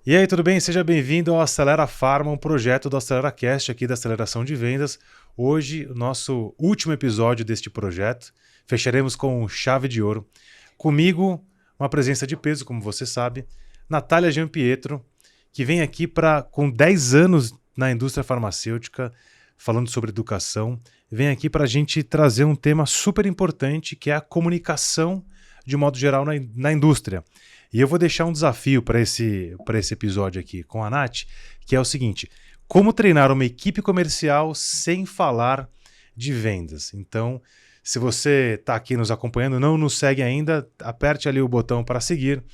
E aí, tudo bem? Seja bem-vindo ao Acelera Pharma, um projeto do AceleraCast aqui da Aceleração de Vendas. Hoje, o nosso último episódio deste projeto. Fecharemos com chave de ouro. Comigo, uma presença de peso, como você sabe, Natália Gianpietro, que vem aqui com 10 anos na indústria farmacêutica, falando sobre educação, vem aqui para a gente trazer um tema super importante, que é a comunicação, de modo geral, na indústria. E eu vou deixar um desafio para esse episódio aqui com a Nath, que é o seguinte: como treinar uma equipe comercial sem falar de vendas? Então, se você está aqui nos acompanhando, não nos segue ainda, aperte ali o botão para seguir,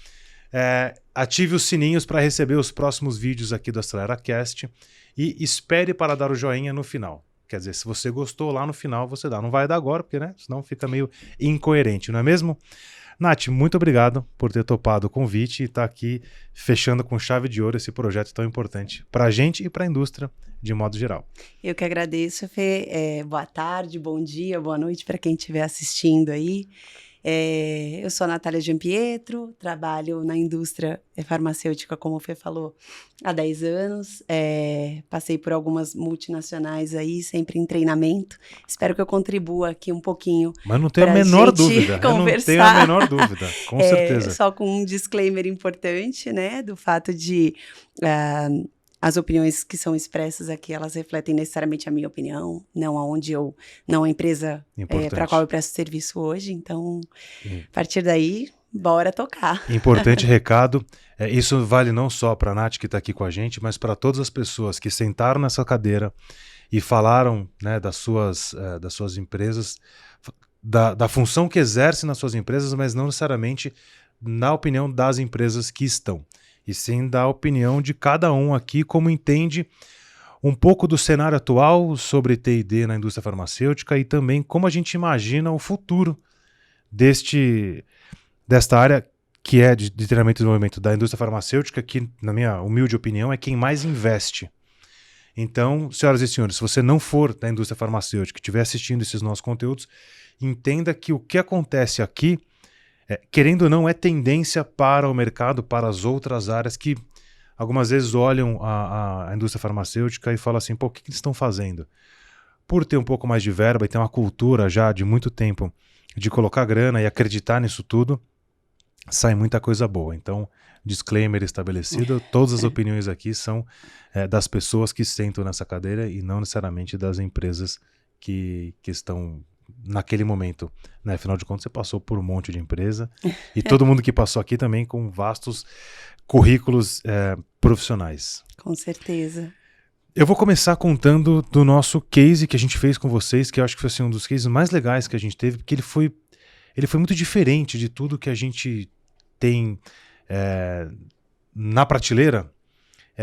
ative os sininhos para receber os próximos vídeos aqui do AceleraCast e espere para dar o joinha no final. Quer dizer, se você gostou lá no final, você dá. Não vai dar agora, porque senão fica meio incoerente, não é mesmo? Nath, muito obrigado por ter topado o convite e estar aqui fechando com chave de ouro esse projeto tão importante para a gente e para a indústria de modo geral. Eu que agradeço, Fê. Boa tarde, bom dia, boa noite para quem estiver assistindo aí. Eu sou a Natália Gianpietro, trabalho na indústria farmacêutica, como o Fê falou, há 10 anos. Passei por algumas multinacionais aí, sempre em treinamento. Espero que eu contribua aqui um pouquinho. Mas não tenho a menor dúvida. Conversar. Eu não tenho a menor dúvida, com certeza. Só com um disclaimer importante, né, do fato de... as opiniões que são expressas aqui, elas refletem necessariamente a minha opinião, não a empresa para a qual eu presto serviço hoje. Então, a partir daí, bora tocar. Importante recado, isso vale não só para a Nath que está aqui com a gente, mas para todas as pessoas que sentaram nessa cadeira e falaram, né, das suas empresas, da função que exercem nas suas empresas, mas não necessariamente na opinião das empresas que estão. E sim da opinião de cada um aqui, como entende um pouco do cenário atual sobre T&D na indústria farmacêutica e também como a gente imagina o futuro desta área que é de treinamento e desenvolvimento da indústria farmacêutica, que, na minha humilde opinião, é quem mais investe. Então, senhoras e senhores, se você não for da indústria farmacêutica e estiver assistindo esses nossos conteúdos, entenda que o que acontece aqui, querendo ou não, é tendência para o mercado, para as outras áreas que algumas vezes olham a indústria farmacêutica e falam assim, pô, o que eles estão fazendo? Por ter um pouco mais de verba e ter uma cultura já de muito tempo de colocar grana e acreditar nisso tudo, sai muita coisa boa. Então, disclaimer estabelecido, todas as opiniões aqui são das pessoas que sentam nessa cadeira e não necessariamente das empresas que estão naquele momento, né? Afinal de contas, você passou por um monte de empresa e todo mundo que passou aqui também com vastos currículos profissionais. Com certeza. Eu vou começar contando do nosso case que a gente fez com vocês, que eu acho que foi assim, um dos cases mais legais que a gente teve, porque ele foi muito diferente de tudo que a gente tem na prateleira.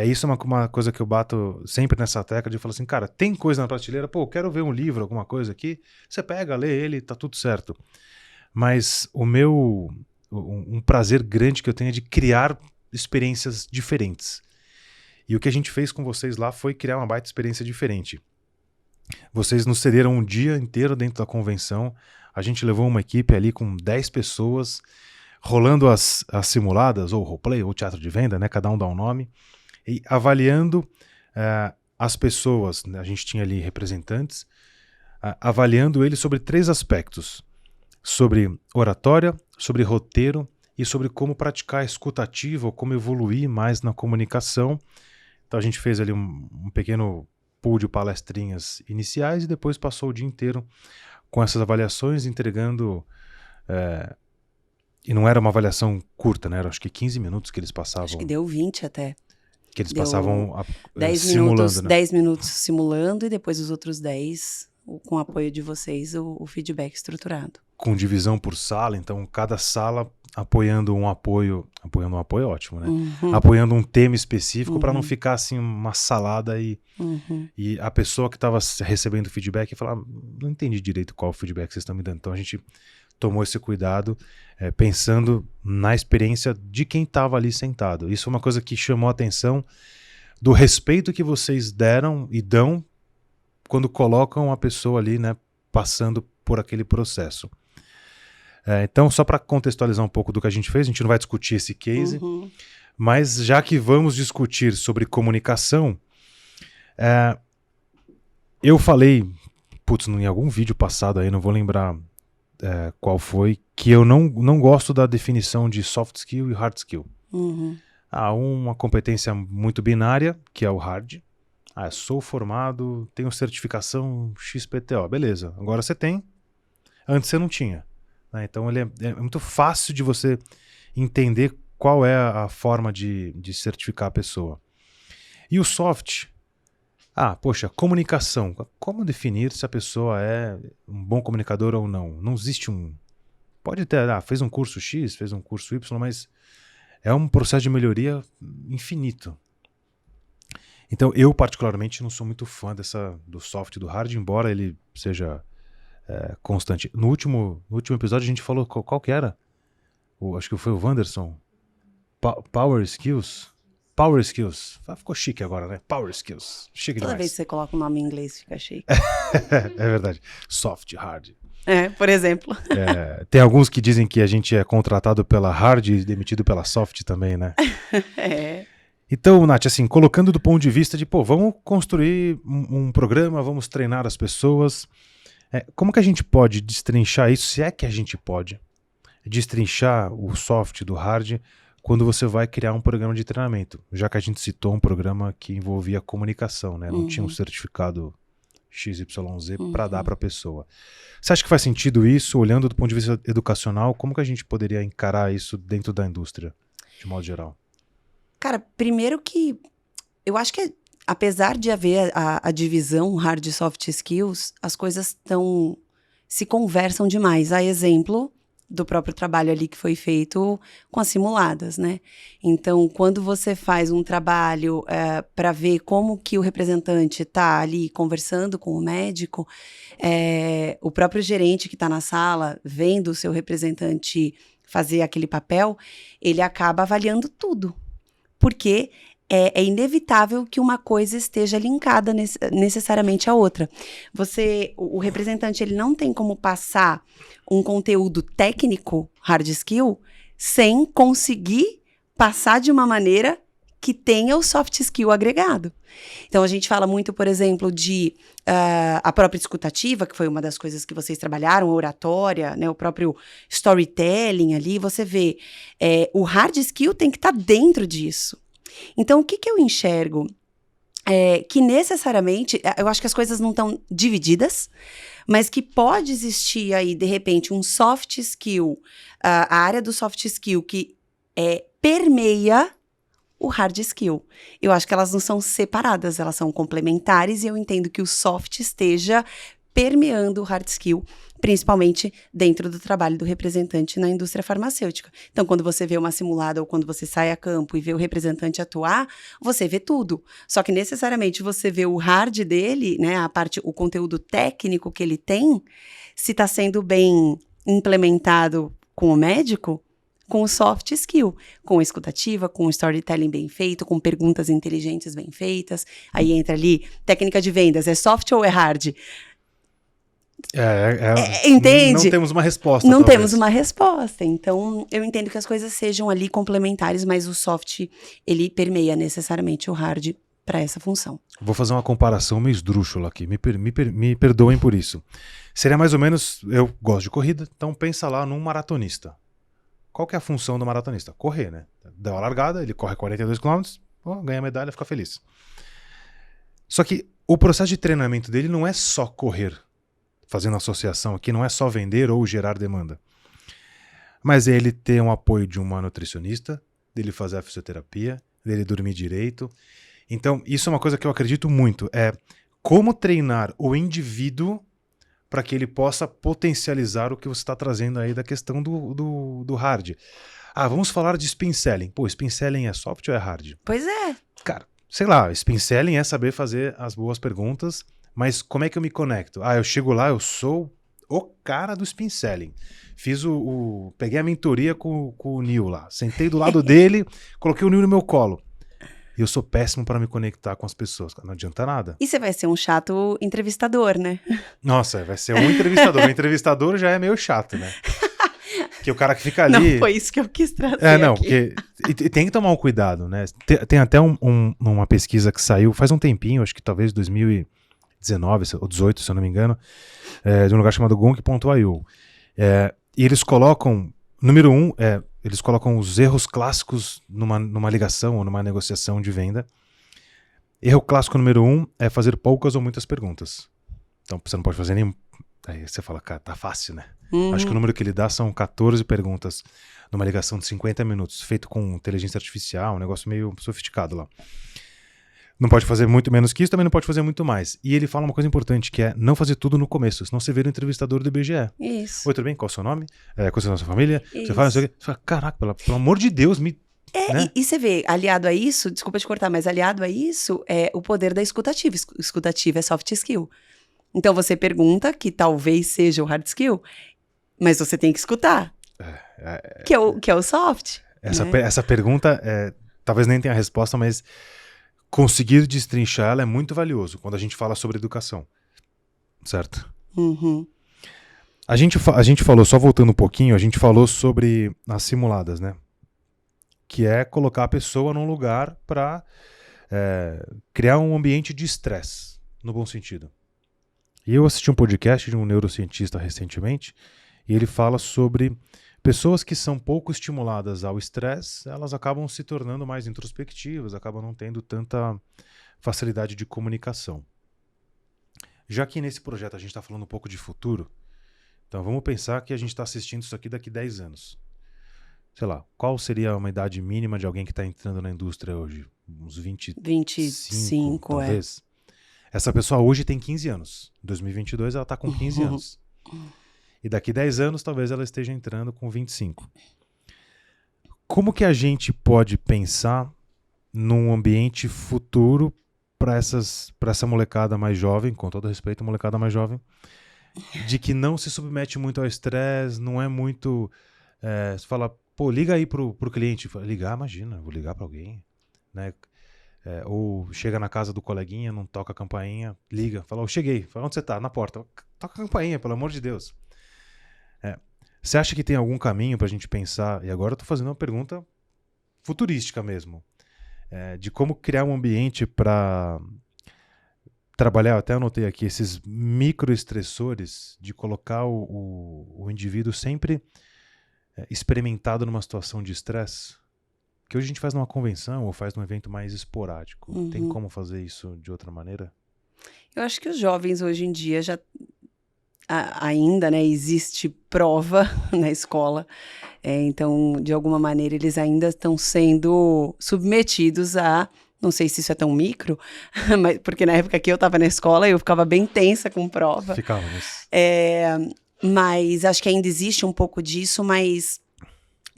Isso é uma coisa que eu bato sempre nessa tecla de falar assim, cara, tem coisa na prateleira, pô, quero ver um livro, alguma coisa aqui, você pega, lê ele, tá tudo certo. Mas um prazer grande que eu tenho é de criar experiências diferentes. E o que a gente fez com vocês lá foi criar uma baita experiência diferente. Vocês nos cederam um dia inteiro dentro da convenção, a gente levou uma equipe ali com 10 pessoas, rolando as simuladas, ou roleplay, ou teatro de venda, né? Cada um dá um nome, e avaliando as pessoas, né? A gente tinha ali representantes, avaliando eles sobre 3 aspectos: sobre oratória, sobre roteiro e sobre como praticar a escuta ativa ou como evoluir mais na comunicação. Então a gente fez ali um pequeno pool de palestrinhas iniciais e depois passou o dia inteiro com essas avaliações, entregando... e não era uma avaliação curta, né? Era acho que 15 minutos que eles passavam. Acho que deu 20 até. Que eles passavam 10 simulando, minutos, né? 10 minutos simulando e depois os outros 10, com o apoio de vocês, o feedback estruturado. Com divisão por sala, então cada sala apoiando um apoio é ótimo, né? Uhum. Apoiando um tema específico para não ficar assim uma salada e a pessoa que estava recebendo feedback falar, não entendi direito qual feedback vocês estão me dando. Então a gente tomou esse cuidado pensando na experiência de quem estava ali sentado. Isso é uma coisa que chamou a atenção do respeito que vocês deram e dão quando colocam a pessoa ali, né, passando por aquele processo. Então, só para contextualizar um pouco do que a gente fez, a gente não vai discutir esse case, Mas já que vamos discutir sobre comunicação, eu falei, em algum vídeo passado aí, não vou lembrar qual foi, que eu não gosto da definição de soft skill e hard skill. Uhum. Há uma competência muito binária, que é o hard. Sou formado, tenho certificação XPTO. Beleza, agora você tem. Antes você não tinha. Né? Então ele é muito fácil de você entender qual é a forma de certificar a pessoa. E o soft... comunicação. Como definir se a pessoa é um bom comunicador ou não? Não existe Pode ter, fez um curso X, fez um curso Y, mas é um processo de melhoria infinito. Então, eu particularmente não sou muito fã do soft e do hard, embora ele seja constante. No último episódio a gente falou qual que era? Acho que foi o Wanderson. Power Skills. Power Skills. Ficou chique agora, né? Power Skills. Chique Toda demais. vez que você coloca um nome em inglês, fica chique. É verdade. Soft, hard. Por exemplo. Tem alguns que dizem que a gente é contratado pela hard e demitido pela soft também, né? Então, Nath, assim, colocando do ponto de vista de, vamos construir um programa, vamos treinar as pessoas. Como que a gente pode destrinchar isso, se é que a gente pode, destrinchar o soft do hard quando você vai criar um programa de treinamento? Já que a gente citou um programa que envolvia comunicação, né? Não tinha um certificado XYZ para dar para a pessoa. Você acha que faz sentido isso, olhando do ponto de vista educacional? Como que a gente poderia encarar isso dentro da indústria, de modo geral? Cara, primeiro que eu acho que apesar de haver a divisão hard e soft skills, as coisas se conversam demais. A exemplo do próprio trabalho ali que foi feito com as simuladas, né? Então, quando você faz um trabalho para ver como que o representante está ali conversando com o médico, o próprio gerente que está na sala, vendo o seu representante fazer aquele papel, ele acaba avaliando tudo. Porque é inevitável que uma coisa esteja linkada necessariamente à outra. O representante, ele não tem como passar um conteúdo técnico, hard skill, sem conseguir passar de uma maneira que tenha o soft skill agregado. Então, a gente fala muito, por exemplo, de a própria escutativa, que foi uma das coisas que vocês trabalharam, a oratória, né, o próprio storytelling ali, você vê, o hard skill tem que estar dentro disso. Então, o que eu enxergo? Que necessariamente, eu acho que as coisas não estão divididas, mas que pode existir aí, de repente, um soft skill, a área do soft skill que permeia o hard skill. Eu acho que elas não são separadas, elas são complementares e eu entendo que o soft esteja permeando o hard skill, principalmente dentro do trabalho do representante na indústria farmacêutica. Então, quando você vê uma simulada ou quando você sai a campo e vê o representante atuar, você vê tudo. Só que necessariamente você vê o hard dele, né, o conteúdo técnico que ele tem, se está sendo bem implementado com o médico, com o soft skill, com a escutativa, com o storytelling bem feito, com perguntas inteligentes bem feitas. Aí entra ali, técnica de vendas, é soft ou é hard? Entende? Não temos uma resposta. Não temos uma resposta. Então, eu entendo que as coisas sejam ali complementares, mas o soft, ele permeia necessariamente o hard para essa função. Vou fazer uma comparação meio esdrúxula aqui. Me perdoem por isso. Seria mais ou menos, eu gosto de corrida, então pensa lá num maratonista. Qual que é a função do maratonista? Correr, né? Dá uma largada, ele corre 42 km, ganha medalha, fica feliz. Só que o processo de treinamento dele não é só correr, fazendo associação aqui, não é só vender ou gerar demanda. Mas ele ter um apoio de uma nutricionista, dele fazer a fisioterapia, dele dormir direito. Então, isso é uma coisa que eu acredito muito, é como treinar o indivíduo para que ele possa potencializar o que você está trazendo aí da questão do hard. Vamos falar de spin selling. Spin selling é soft ou é hard? Pois é. Cara, sei lá, spin selling é saber fazer as boas perguntas, mas como é que eu me conecto? Eu chego lá, eu sou o cara do spin selling. Peguei a mentoria com o Neil lá, sentei do lado dele, coloquei o Neil no meu colo. E eu sou péssimo para me conectar com as pessoas. Não adianta nada. E você vai ser um chato entrevistador, né? Nossa, vai ser um entrevistador. O entrevistador já é meio chato, né? Que o cara que fica ali... Não foi isso que eu quis trazer não, aqui. porque e tem que tomar um cuidado, né? Tem até uma pesquisa que saiu faz um tempinho, acho que talvez 2019 ou 18, se eu não me engano, de um lugar chamado Gong.io. E eles colocam, número 1, eles colocam os erros clássicos numa ligação ou numa negociação de venda. Erro clássico número 1 é fazer poucas ou muitas perguntas. Então você não pode fazer nenhum. Aí você fala, cara, tá fácil, né? Acho que o número que ele dá são 14 perguntas numa ligação de 50 minutos, feito com inteligência artificial, um negócio meio sofisticado lá. Não pode fazer muito menos que isso, também não pode fazer muito mais. E ele fala uma coisa importante, que é não fazer tudo no começo, senão você vira o entrevistador do IBGE. Isso. Oi, tudo bem? Qual é o seu nome? Qual é a sua família? Isso. Você fala, não sei o quê. Você fala, caraca, pelo amor de Deus, me... né? E você vê, aliado a isso, desculpa te cortar, mas aliado a isso é o poder da escutativa. Escutativa é soft skill. Então você pergunta, que talvez seja o hard skill, mas você tem que escutar, que é o soft. Essa pergunta, talvez nem tenha a resposta, mas conseguir destrinchar ela é muito valioso quando a gente fala sobre educação, certo? Uhum. A gente falou, só voltando um pouquinho, a gente falou sobre as simuladas, né? Que é colocar a pessoa num lugar para criar um ambiente de estresse, no bom sentido. E eu assisti um podcast de um neurocientista recentemente, e ele fala sobre pessoas que são pouco estimuladas ao estresse, elas acabam se tornando mais introspectivas, acabam não tendo tanta facilidade de comunicação. Já que nesse projeto a gente está falando um pouco de futuro, então vamos pensar que a gente está assistindo isso aqui daqui 10 anos. Sei lá, qual seria uma idade mínima de alguém que está entrando na indústria hoje? Uns 25, talvez. Essa pessoa hoje tem 15 anos. Em 2022 ela está com 15 anos. E daqui 10 anos talvez ela esteja entrando com 25. Como que a gente pode pensar num ambiente futuro para essa molecada mais jovem, com todo respeito, molecada mais jovem, de que não se submete muito ao estresse, não é muito... você fala, pô, liga aí pro cliente. Ligar, imagina, vou ligar para alguém, né? Ou chega na casa do coleguinha, não toca a campainha, liga, fala, eu cheguei, fala, onde você tá? Na porta. Toca a campainha, pelo amor de Deus. Você acha que tem algum caminho pra gente pensar, e agora eu tô fazendo uma pergunta futurística mesmo, de como criar um ambiente para trabalhar, eu até anotei aqui, esses microestressores, de colocar o indivíduo sempre experimentado numa situação de estresse, que hoje a gente faz numa convenção ou faz num evento mais esporádico. Uhum. Tem como fazer isso de outra maneira? Eu acho que os jovens hoje em dia já ainda, né, existe prova na escola, então, de alguma maneira, eles ainda estão sendo submetidos a, não sei se isso é tão micro, mas, porque na época que eu estava na escola, eu ficava bem tensa com prova. Ficávamos. Mas acho que ainda existe um pouco disso, mas,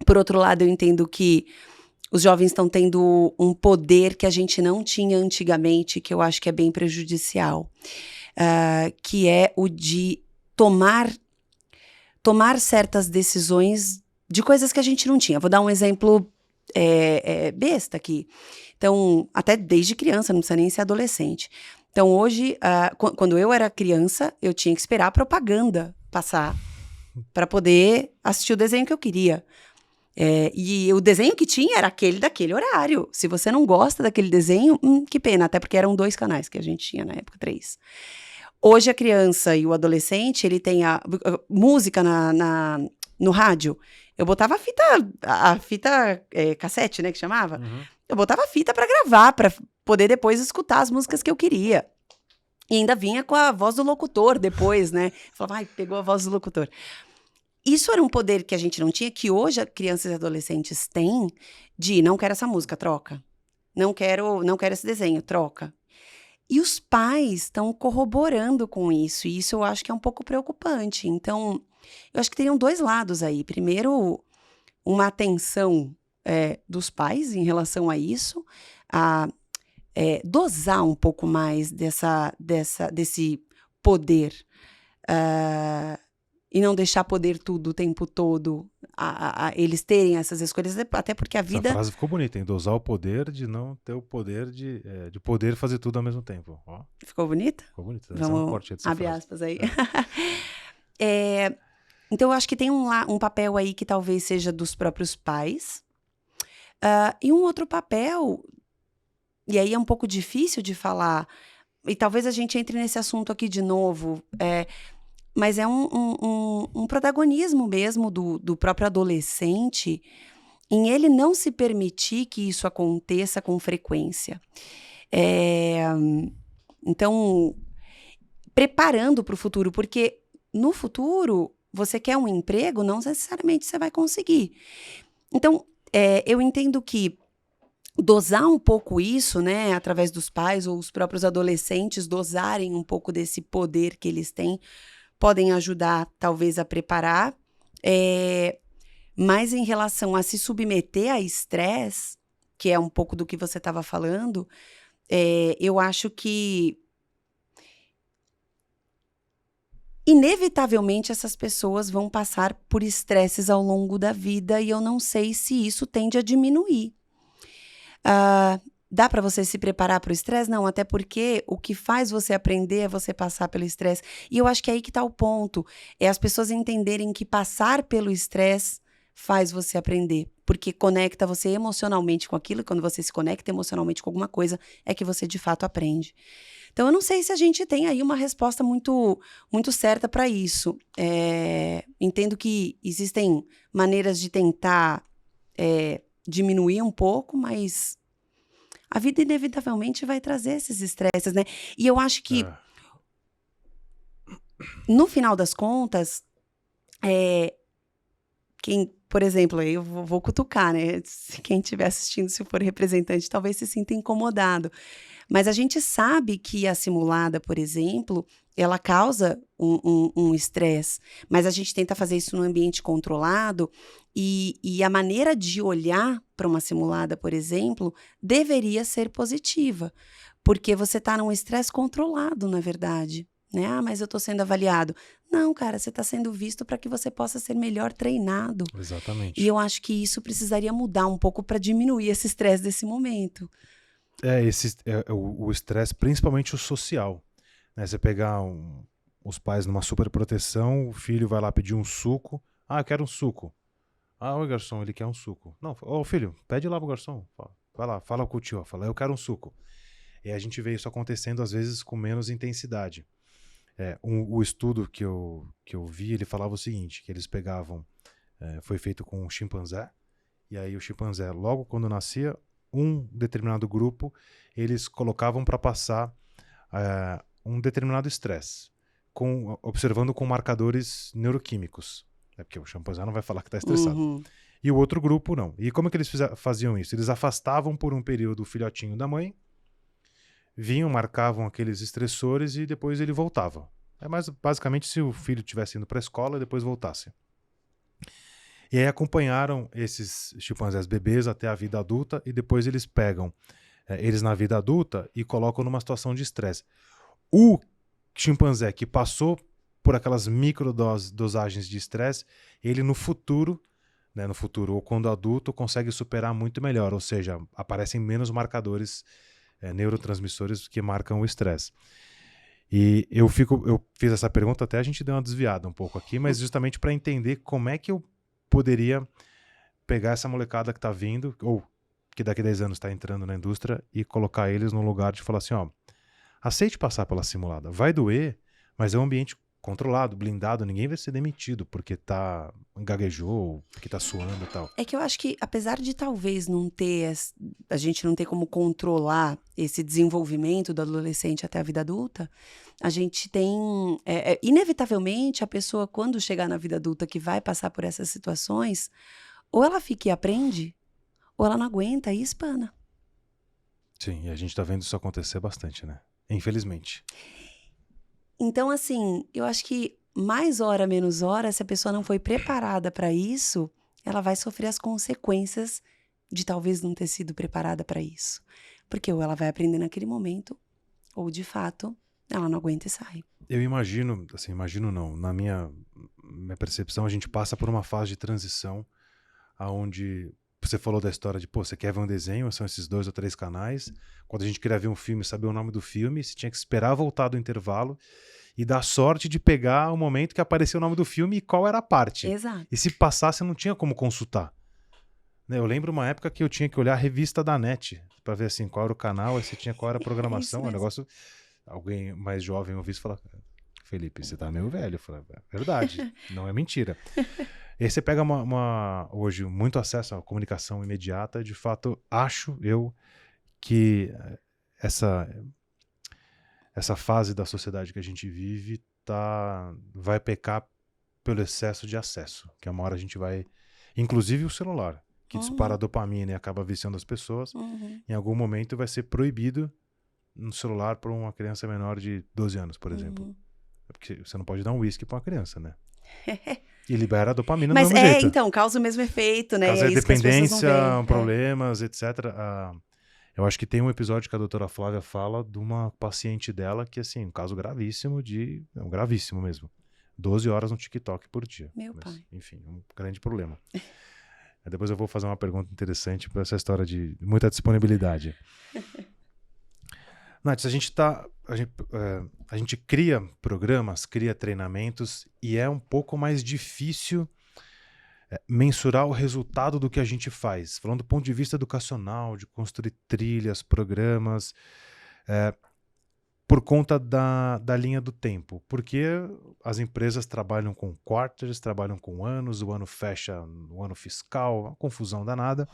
por outro lado, eu entendo que os jovens estão tendo um poder que a gente não tinha antigamente, que eu acho que é bem prejudicial, que é o de tomar certas decisões de coisas que a gente não tinha. Vou dar um exemplo besta aqui. Então, até desde criança, não precisa nem ser adolescente. Então, hoje, quando eu era criança, eu tinha que esperar a propaganda passar para poder assistir o desenho que eu queria. E o desenho que tinha era aquele daquele horário. Se você não gosta daquele desenho, que pena, até porque eram 2 canais que a gente tinha na época, 3. Hoje a criança e o adolescente, ele tem a música no rádio. Eu botava a fita cassete, né, que chamava. Uhum. Eu botava a fita para gravar, para poder depois escutar as músicas que eu queria. E ainda vinha com a voz do locutor depois, né? Falava, pegou a voz do locutor. Isso era um poder que a gente não tinha, que hoje crianças e adolescentes têm, de não quero essa música, troca. Não quero esse desenho, troca. E os pais estão corroborando com isso, e isso eu acho que é um pouco preocupante. Então, eu acho que teriam 2 lados aí. Primeiro, uma atenção dos pais em relação a isso, a dosar um pouco mais desse poder, e não deixar poder tudo o tempo todo, a eles terem essas escolhas, até porque a vida... Essa frase ficou bonita, hein? Dosar o poder de não ter o poder de poder fazer tudo ao mesmo tempo. Ó. Ficou bonita? Ficou bonita. Vamos abrir aspas aí. Então, eu acho que tem um papel aí que talvez seja dos próprios pais. E um outro papel, e aí é um pouco difícil de falar, e talvez a gente entre nesse assunto aqui de novo, mas é um protagonismo mesmo do próprio adolescente em ele não se permitir que isso aconteça com frequência. Então, preparando para o futuro, porque no futuro, você quer um emprego, não necessariamente você vai conseguir. Então, eu entendo que dosar um pouco isso, né, através dos pais ou os próprios adolescentes dosarem um pouco desse poder que eles têm, podem ajudar, talvez, a preparar. Mas em relação a se submeter a estresse, que é um pouco do que você estava falando, eu acho que inevitavelmente essas pessoas vão passar por estresses ao longo da vida e eu não sei se isso tende a diminuir. Dá para você se preparar para o estresse? Não, até porque o que faz você aprender é você passar pelo estresse. E eu acho que é aí que está o ponto. É as pessoas entenderem que passar pelo estresse faz você aprender. Porque conecta você emocionalmente com aquilo. E quando você se conecta emocionalmente com alguma coisa, é que você de fato aprende. Então, eu não sei se a gente tem aí uma resposta muito, muito certa para isso. Entendo que existem maneiras de tentar diminuir um pouco, mas a vida inevitavelmente vai trazer esses estresses, né? E eu acho que, no final das contas, por exemplo, eu vou cutucar, né? Quem estiver assistindo, se for representante, talvez se sinta incomodado. Mas a gente sabe que a simulada, por exemplo, ela causa um estresse, mas a gente tenta fazer isso num ambiente controlado e a maneira de olhar para uma simulada, por exemplo, deveria ser positiva, porque você está num estresse controlado, na verdade. Né? Mas eu estou sendo avaliado. Não, cara, você está sendo visto para que você possa ser melhor treinado. Exatamente. E eu acho que isso precisaria mudar um pouco para diminuir esse estresse desse momento. O estresse, principalmente o social. Né? Você pegar os pais numa super proteção, o filho vai lá pedir um suco. Ah, eu quero um suco. Ah, oi, garçom, ele quer um suco. Não, ô filho, pede lá pro garçom. Vai lá, fala com o tio, fala, eu quero um suco. E a gente vê isso acontecendo, às vezes, com menos intensidade. O estudo que eu vi, ele falava o seguinte, que eles pegavam, foi feito com um chimpanzé, e aí o chimpanzé, logo quando nascia, um determinado grupo, eles colocavam para passar um determinado estresse, observando com marcadores neuroquímicos, porque o chimpanzé não vai falar que está estressado. Uhum. E o outro grupo não. E como é que eles faziam isso? Eles afastavam por um período o filhotinho da mãe, vinham, marcavam aqueles estressores e depois ele voltava. Basicamente se o filho estivesse indo para a escola e depois voltasse. E aí acompanharam esses chimpanzés bebês até a vida adulta e depois eles pegam eles na vida adulta e colocam numa situação de estresse. O chimpanzé que passou por aquelas microdosagens de estresse, ele no futuro ou quando adulto, consegue superar muito melhor, ou seja, aparecem menos marcadores neurotransmissores que marcam o estresse. E eu fiz essa pergunta, até a gente deu uma desviada um pouco aqui, mas justamente para entender como é que eu poderia pegar essa molecada que está vindo, ou que daqui a 10 anos está entrando na indústria, e colocar eles no lugar de falar assim, ó, aceite passar pela simulada, vai doer, mas é um ambiente controlado, blindado, ninguém vai ser demitido porque gaguejou, porque tá suando e tal. É que eu acho que, apesar de talvez a gente não ter como controlar esse desenvolvimento do adolescente até a vida adulta, a gente tem, inevitavelmente, a pessoa, quando chegar na vida adulta que vai passar por essas situações, ou ela fica e aprende, ou ela não aguenta e espana. Sim, e a gente tá vendo isso acontecer bastante, né? Infelizmente. Então, assim, eu acho que mais hora, menos hora, se a pessoa não foi preparada para isso, ela vai sofrer as consequências de talvez não ter sido preparada para isso. Porque ou ela vai aprender naquele momento, ou de fato, ela não aguenta e sai. Eu imagino não, na minha percepção, a gente passa por uma fase de transição aonde você falou da história de, você quer ver um desenho, são esses 2 ou 3 canais. Quando a gente queria ver um filme, saber o nome do filme, você tinha que esperar voltar do intervalo. e dar sorte de pegar o momento que apareceu o nome do filme e qual era a parte. Exato. E se passasse, não tinha como consultar. Né, eu lembro uma época que eu tinha que olhar a revista da NET para ver assim, qual era o canal, aí você tinha qual era a programação. O negócio, alguém mais jovem ouvir isso e falar: Felipe, você tá meio velho. Eu falei: verdade, não é mentira. E aí você pega hoje muito acesso à comunicação imediata. De fato, acho eu que essa fase da sociedade que a gente vive vai pecar pelo excesso de acesso, que uma hora a gente vai, inclusive o celular, que dispara a dopamina e acaba viciando as pessoas, em algum momento vai ser proibido no celular para uma criança menor de 12 anos, por exemplo. Porque você não pode dar um uísque para uma criança, né? E libera a dopamina do mesmo jeito. Então, causa o mesmo efeito, né? Causa é isso que as pessoas dependência, não veem. problemas, etc. Eu acho que tem um episódio que a doutora Flávia fala de uma paciente dela que, assim, um caso gravíssimo gravíssimo mesmo. 12 horas no TikTok por dia. Meu pai. Enfim, um grande problema. Depois eu vou fazer uma pergunta interessante para essa história de muita disponibilidade. Nath, a gente cria programas, cria treinamentos e é um pouco mais difícil mensurar o resultado do que a gente faz. Falando do ponto de vista educacional, de construir trilhas, programas, por conta da linha do tempo. Porque as empresas trabalham com quarters, trabalham com anos, o ano fecha o ano fiscal, uma confusão danada.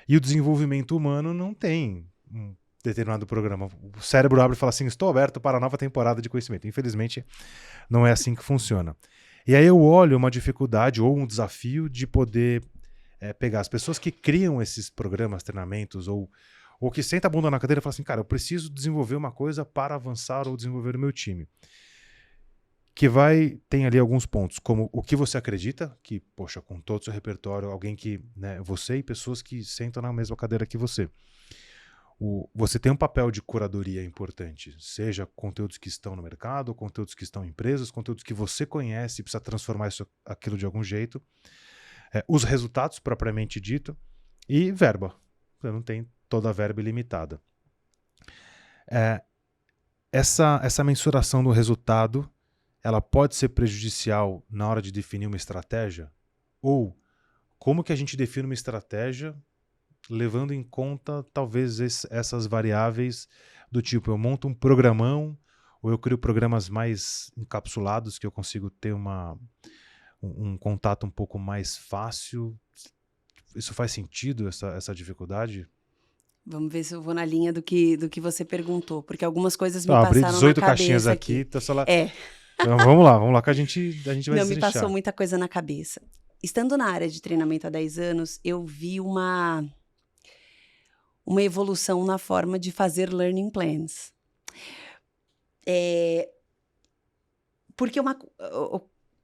E o desenvolvimento humano não tem um determinado programa. O cérebro abre e fala assim: estou aberto para a nova temporada de conhecimento. Infelizmente, não é assim que funciona. E aí eu olho uma dificuldade ou um desafio de poder pegar as pessoas que criam esses programas, treinamentos, ou que senta a bunda na cadeira e fala assim: cara, eu preciso desenvolver uma coisa para avançar ou desenvolver o meu time. Tem ali alguns pontos, como o que você acredita, que, poxa, com todo o seu repertório, alguém que, né, você e pessoas que sentam na mesma cadeira que você. Você tem um papel de curadoria importante, seja conteúdos que estão no mercado, conteúdos que estão em empresas, conteúdos que você conhece e precisa transformar aquilo de algum jeito. Os resultados, propriamente dito, e verba. Você não tem toda a verba ilimitada. Essa mensuração do resultado, ela pode ser prejudicial na hora de definir uma estratégia? Ou como que a gente define uma estratégia levando em conta talvez essas variáveis do tipo, eu monto um programão ou eu crio programas mais encapsulados que eu consigo ter um contato um pouco mais fácil? Isso faz sentido, essa dificuldade? Vamos ver se eu vou na linha do que você perguntou, porque algumas coisas me passaram na cabeça. Abri 18 caixinhas aqui. Então, vamos lá que a gente vai destrinchar. Não, me passou muita coisa na cabeça. Estando na área de treinamento há 10 anos, eu vi uma evolução na forma de fazer learning plans. Porque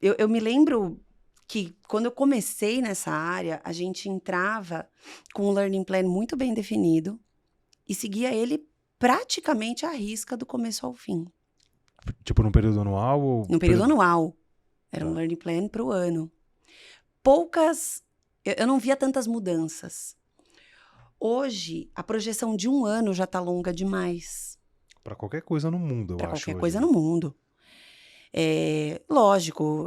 eu me lembro que quando eu comecei nessa área, a gente entrava com um learning plan muito bem definido e seguia ele praticamente à risca do começo ao fim. Tipo num período anual? Num período anual. Era um learning plan para o ano. Eu não via tantas mudanças. Hoje, a projeção de um ano já está longa demais. Para qualquer coisa no mundo, eu acho. Para qualquer coisa no mundo. Lógico,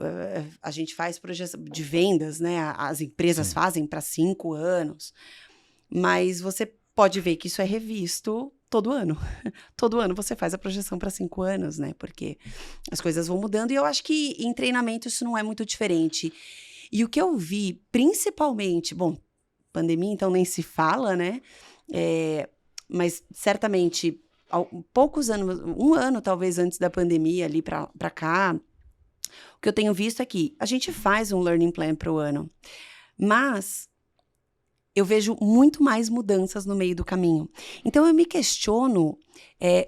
a gente faz projeção de vendas, né? As empresas fazem para 5 anos. Mas você pode ver que isso é revisto todo ano. Todo ano você faz a projeção para 5 anos, né? Porque as coisas vão mudando. E eu acho que em treinamento isso não é muito diferente. E o que eu vi, principalmente... Bom, pandemia, então nem se fala, né? Mas certamente, poucos anos, um ano talvez antes da pandemia, ali para cá, o que eu tenho visto é que a gente faz um learning plan para o ano, mas eu vejo muito mais mudanças no meio do caminho. Então, eu me questiono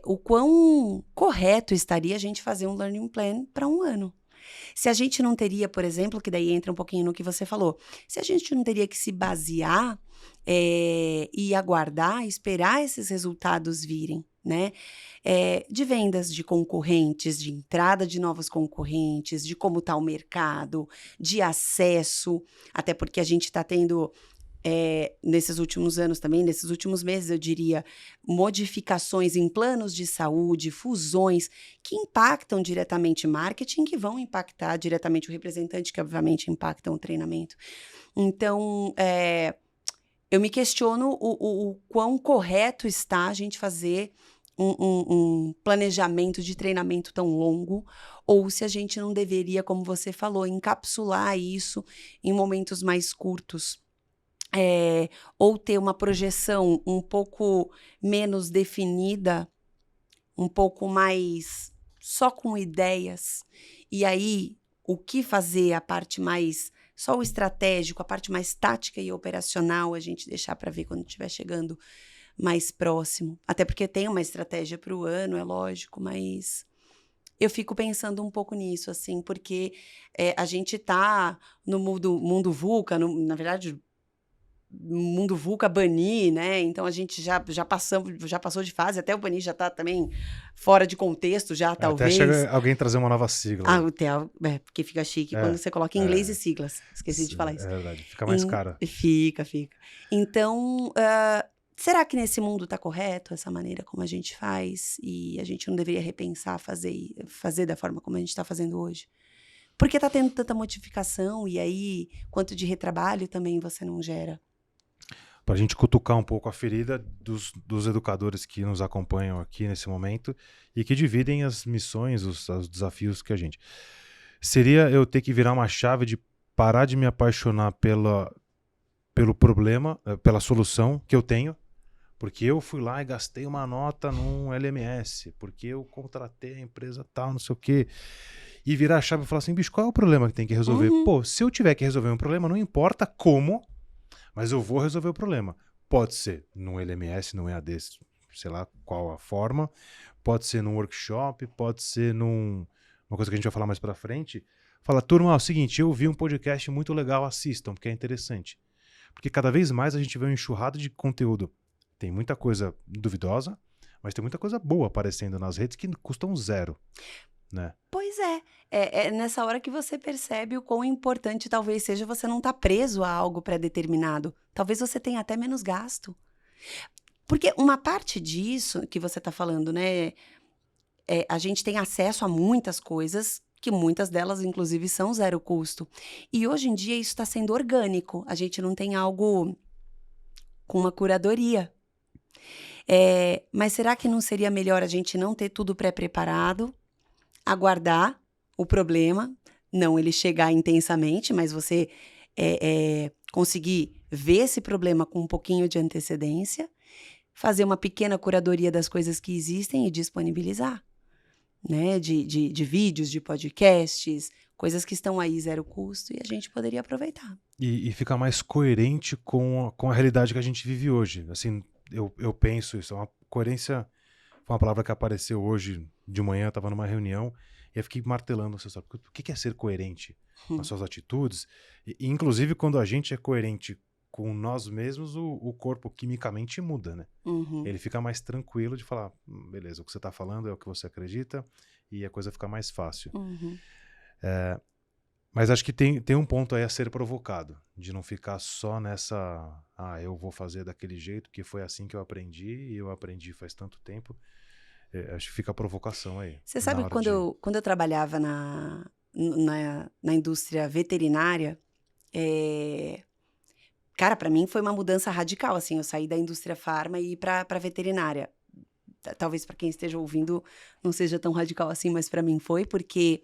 o quão correto estaria a gente fazer um learning plan para um ano. Se a gente não teria, por exemplo, que daí entra um pouquinho no que você falou, se a gente não teria que se basear e aguardar, esperar esses resultados virem, né? De vendas de concorrentes, de entrada de novos concorrentes, de como está o mercado, de acesso, até porque a gente está tendo nesses últimos anos também, nesses últimos meses, eu diria, modificações em planos de saúde, fusões que impactam diretamente marketing, que vão impactar diretamente o representante, que obviamente impactam o treinamento. Então, eu me questiono o quão correto está a gente fazer um planejamento de treinamento tão longo, ou se a gente não deveria, como você falou, encapsular isso em momentos mais curtos. Ou ter uma projeção um pouco menos definida, um pouco mais só com ideias, e aí o que fazer, a parte mais, só o estratégico, a parte mais tática e operacional, a gente deixar para ver quando estiver chegando mais próximo. Até porque tem uma estratégia para o ano, é lógico, mas eu fico pensando um pouco nisso, assim, porque a gente tá no mundo VUCA, na verdade, mundo VUCA, Bani, né? Então a gente já passou de fase, até o Bani já tá também fora de contexto, já Até talvez. chega alguém trazer uma nova sigla. Porque fica chique quando você coloca em inglês e siglas. Esqueci de falar isso. É verdade, fica mais cara. Fica. Então, será que nesse mundo tá correto essa maneira como a gente faz? E a gente não deveria repensar, fazer da forma como a gente tá fazendo hoje? Porque tá tendo tanta modificação e aí, quanto de retrabalho também você não gera. Para a gente cutucar um pouco a ferida dos educadores que nos acompanham aqui nesse momento e que dividem as missões, os desafios que a gente... Seria eu ter que virar uma chave de parar de me apaixonar pelo problema, pela solução que eu tenho, porque eu fui lá e gastei uma nota num LMS, porque eu contratei a empresa tal, não sei o quê, e virar a chave e falar assim, bicho, qual é o problema que tem que resolver? Pô, se eu tiver que resolver um problema, não importa como, mas eu vou resolver o problema. Pode ser num LMS, num EAD, sei lá qual a forma, pode ser num workshop, pode ser uma coisa que a gente vai falar mais pra frente. Fala, turma, é o seguinte, eu vi um podcast muito legal, assistam, porque é interessante. Porque cada vez mais a gente vê uma enxurrada de conteúdo. Tem muita coisa duvidosa, mas tem muita coisa boa aparecendo nas redes que custam zero, né? Pois é nessa hora que você percebe o quão importante talvez seja você não estar preso a algo pré-determinado. Talvez você tenha até menos gasto. Porque uma parte disso que você está falando, né? A gente tem acesso a muitas coisas, que muitas delas, inclusive, são zero custo. E hoje em dia isso está sendo orgânico. A gente não tem algo com uma curadoria. Mas será que não seria melhor a gente não ter tudo pré-preparado, aguardar o problema, não ele chegar intensamente, mas você conseguir ver esse problema com um pouquinho de antecedência, fazer uma pequena curadoria das coisas que existem e disponibilizar, né? De vídeos, de podcasts, coisas que estão aí zero custo e a gente poderia aproveitar. E ficar mais coerente com a realidade que a gente vive hoje. Assim, eu penso isso, uma coerência foi uma palavra que apareceu hoje de manhã, eu estava numa reunião e eu fiquei martelando o que é ser coerente nas suas atitudes? E, inclusive, quando a gente é coerente com nós mesmos, o corpo quimicamente muda, né? Ele fica mais tranquilo de falar, beleza, o que você está falando é o que você acredita e a coisa fica mais fácil. Mas acho que tem um ponto aí a ser provocado, de não ficar só nessa, eu vou fazer daquele jeito, que foi assim que eu aprendi, e eu aprendi faz tanto tempo. Acho que fica a provocação aí. Você sabe que quando eu trabalhava na indústria veterinária, cara, para mim foi uma mudança radical, assim, eu saí da indústria farma e ir para veterinária. Talvez para quem esteja ouvindo não seja tão radical assim, mas para mim foi, porque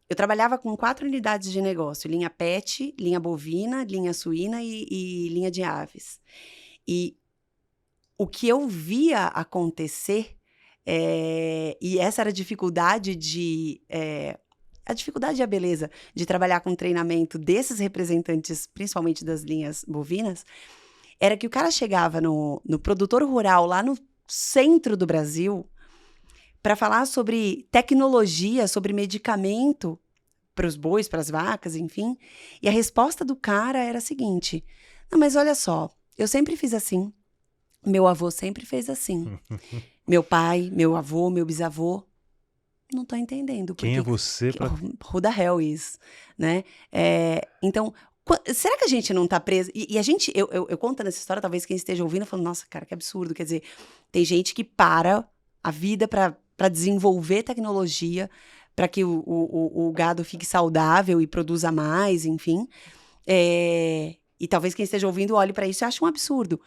eu trabalhava com 4 unidades de negócio, linha pet, linha bovina, linha suína e linha de aves. E o que eu via acontecer, e essa era a dificuldade a dificuldade e a beleza de trabalhar com treinamento desses representantes, principalmente das linhas bovinas, era que o cara chegava no produtor rural, lá no centro do Brasil, para falar sobre tecnologia, sobre medicamento para os bois, para as vacas, enfim. E a resposta do cara era a seguinte: não, mas olha só, eu sempre fiz assim. Meu avô sempre fez assim. Meu pai, meu avô, meu bisavô. Não tô entendendo. Quem é você para... Who the hell is? Né? Então, Será que a gente não tá preso? E a gente, eu contando essa história, talvez quem esteja ouvindo falando, nossa, cara, que absurdo. Quer dizer, tem gente que para a vida para desenvolver tecnologia, para que o gado fique saudável e produza mais, enfim. E talvez quem esteja ouvindo olhe para isso e ache um absurdo.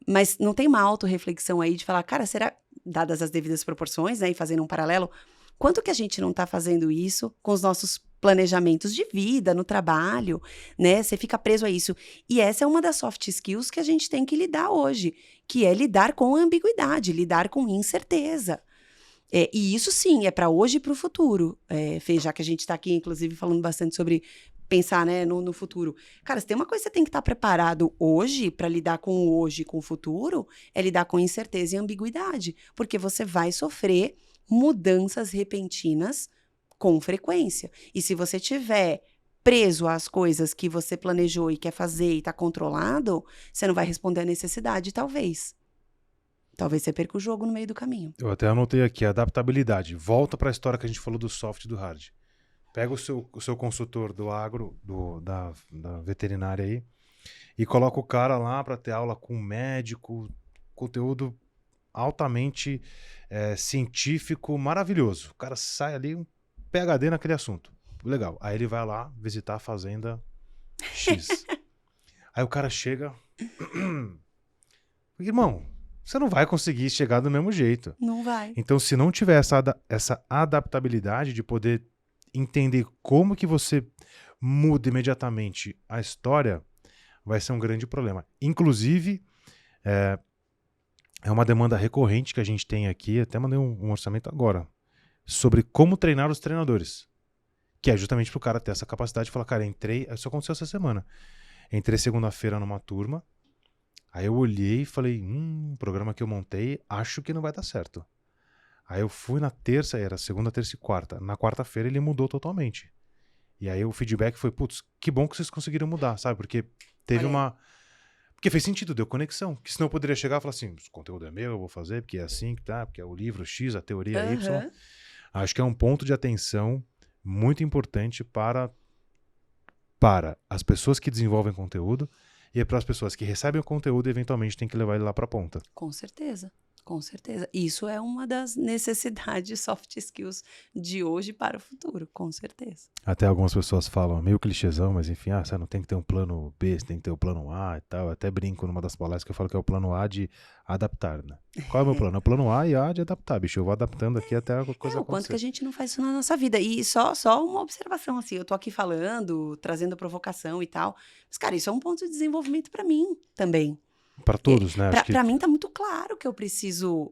Mas não tem uma autorreflexão aí de falar, cara, será, dadas as devidas proporções, né, e fazendo um paralelo, quanto que a gente não tá fazendo isso com os nossos planejamentos de vida, no trabalho, né? Você fica preso a isso. E essa é uma das soft skills que a gente tem que lidar hoje, que é lidar com ambiguidade, lidar com incerteza. E isso sim, é para hoje e para o futuro. Fê, já que a gente está aqui, inclusive, falando bastante sobre pensar, né, no futuro. Cara, se tem uma coisa que você tem que estar preparado hoje para lidar com o hoje e com o futuro, é lidar com incerteza e ambiguidade. Porque você vai sofrer mudanças repentinas com frequência. E se você tiver preso às coisas que você planejou e quer fazer e está controlado, você não vai responder à necessidade, talvez. Talvez você perca o jogo no meio do caminho. Eu até anotei aqui, adaptabilidade. Volta para a história que a gente falou do soft e do hard. Pega o seu consultor do agro, da veterinária aí, e coloca o cara lá para ter aula com um médico, conteúdo altamente científico, maravilhoso. O cara sai ali, um PhD naquele assunto. Legal. Aí ele vai lá visitar a fazenda X. Aí o cara chega... Irmão, você não vai conseguir chegar do mesmo jeito. Não vai. Então, se não tiver essa adaptabilidade de poder entender como que você muda imediatamente a história, vai ser um grande problema. Inclusive, é uma demanda recorrente que a gente tem aqui, até mandei um orçamento agora, sobre como treinar os treinadores. Que é justamente para o cara ter essa capacidade de falar, cara, isso aconteceu essa semana. Entrei segunda-feira numa turma, aí eu olhei e falei, programa que eu montei, acho que não vai dar certo. Aí eu fui na terça, era segunda, terça e quarta. Na quarta-feira ele mudou totalmente. E aí o feedback foi, putz, que bom que vocês conseguiram mudar, sabe? Porque teve Porque fez sentido, deu conexão. Que senão eu poderia chegar e falar assim, o conteúdo é meu, eu vou fazer, porque é assim que tá, porque é o livro X, a teoria Y. Acho que é um ponto de atenção muito importante para as pessoas que desenvolvem conteúdo e para as pessoas que recebem o conteúdo e eventualmente tem que levar ele lá para a ponta. Com certeza. Com certeza. Isso é uma das necessidades soft skills de hoje para o futuro, com certeza. Até algumas pessoas falam, meio clichêzão, mas enfim, você não tem que ter um plano B, você tem que ter o plano A e tal. Eu até brinco numa das palestras que eu falo que é o plano A de adaptar, né? Qual é o meu plano? É o plano A e A de adaptar, bicho. Eu vou adaptando aqui até a coisa acontecer. O quanto que a gente não faz isso na nossa vida. E só uma observação, assim, eu tô aqui falando, trazendo provocação e tal. Mas, cara, isso é um ponto de desenvolvimento para mim também. Para todos, né? Para mim tá muito claro que eu preciso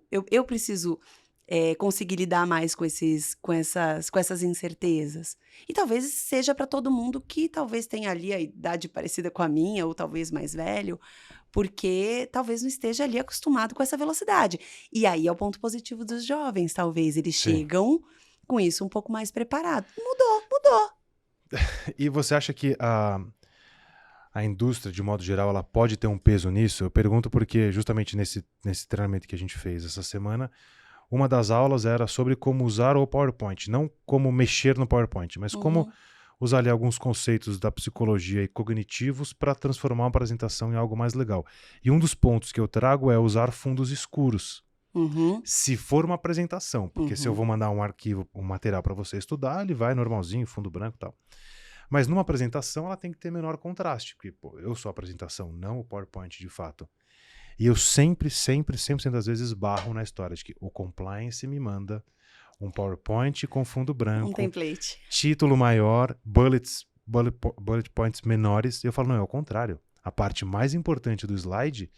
conseguir lidar mais com essas incertezas. E talvez seja para todo mundo que talvez tenha ali a idade parecida com a minha, ou talvez mais velho, porque talvez não esteja ali acostumado com essa velocidade. E aí é o ponto positivo dos jovens, talvez. Eles chegam com isso um pouco mais preparados. Mudou. E você acha que a indústria, de modo geral, ela pode ter um peso nisso? Eu pergunto porque justamente nesse treinamento que a gente fez essa semana, uma das aulas era sobre como usar o PowerPoint, não como mexer no PowerPoint, mas como usar ali alguns conceitos da psicologia e cognitivos para transformar uma apresentação em algo mais legal. E um dos pontos que eu trago é usar fundos escuros. Se for uma apresentação, porque se eu vou mandar um arquivo, um material para você estudar, ele vai normalzinho, fundo branco e tal. Mas numa apresentação ela tem que ter menor contraste, porque eu sou a apresentação, não o PowerPoint de fato. E eu sempre das vezes barro na história de que o compliance me manda um PowerPoint com fundo branco, um template, título maior, bullet points menores. E eu falo, não, é o contrário. A parte mais importante do slide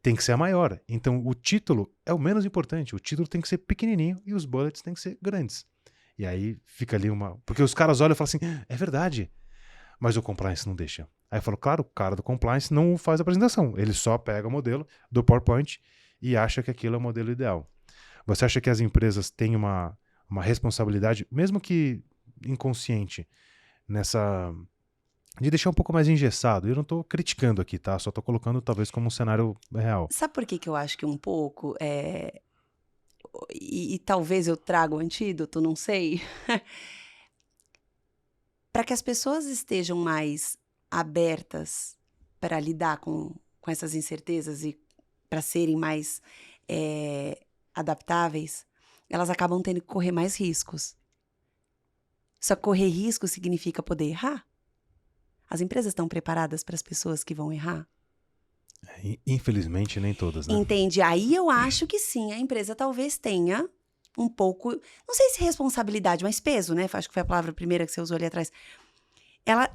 tem que ser a maior. Então o título é o menos importante. O título tem que ser pequenininho e os bullets tem que ser grandes. E aí fica ali porque os caras olham e falam assim, é verdade, mas o compliance não deixa. Aí eu falo, claro, o cara do compliance não faz a apresentação, ele só pega o modelo do PowerPoint e acha que aquilo é o modelo ideal. Você acha que as empresas têm uma responsabilidade, mesmo que inconsciente, de deixar um pouco mais engessado? Eu não estou criticando aqui, tá? Só estou colocando talvez como um cenário real. Sabe por que eu acho que um pouco e talvez eu traga o antídoto, não sei, para que as pessoas estejam mais abertas para lidar com essas incertezas e para serem mais adaptáveis, elas acabam tendo que correr mais riscos. Só que correr risco significa poder errar. As empresas estão preparadas para as pessoas que vão errar? Infelizmente, nem todas, né? Entende? Aí eu acho que sim, a empresa talvez tenha um pouco, não sei se responsabilidade, mas peso, né? Acho que foi a palavra primeira que você usou ali atrás. Ela,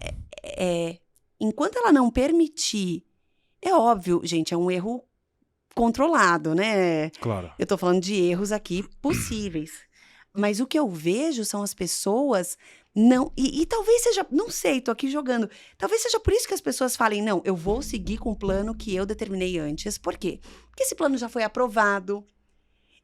enquanto ela não permitir, é óbvio, gente, é um erro controlado, né? Claro. Eu tô falando de erros aqui possíveis. Mas o que eu vejo são as pessoas não... E talvez seja... Não sei, tô aqui jogando. Talvez seja por isso que as pessoas falem, não, eu vou seguir com o plano que eu determinei antes. Por quê? Porque esse plano já foi aprovado.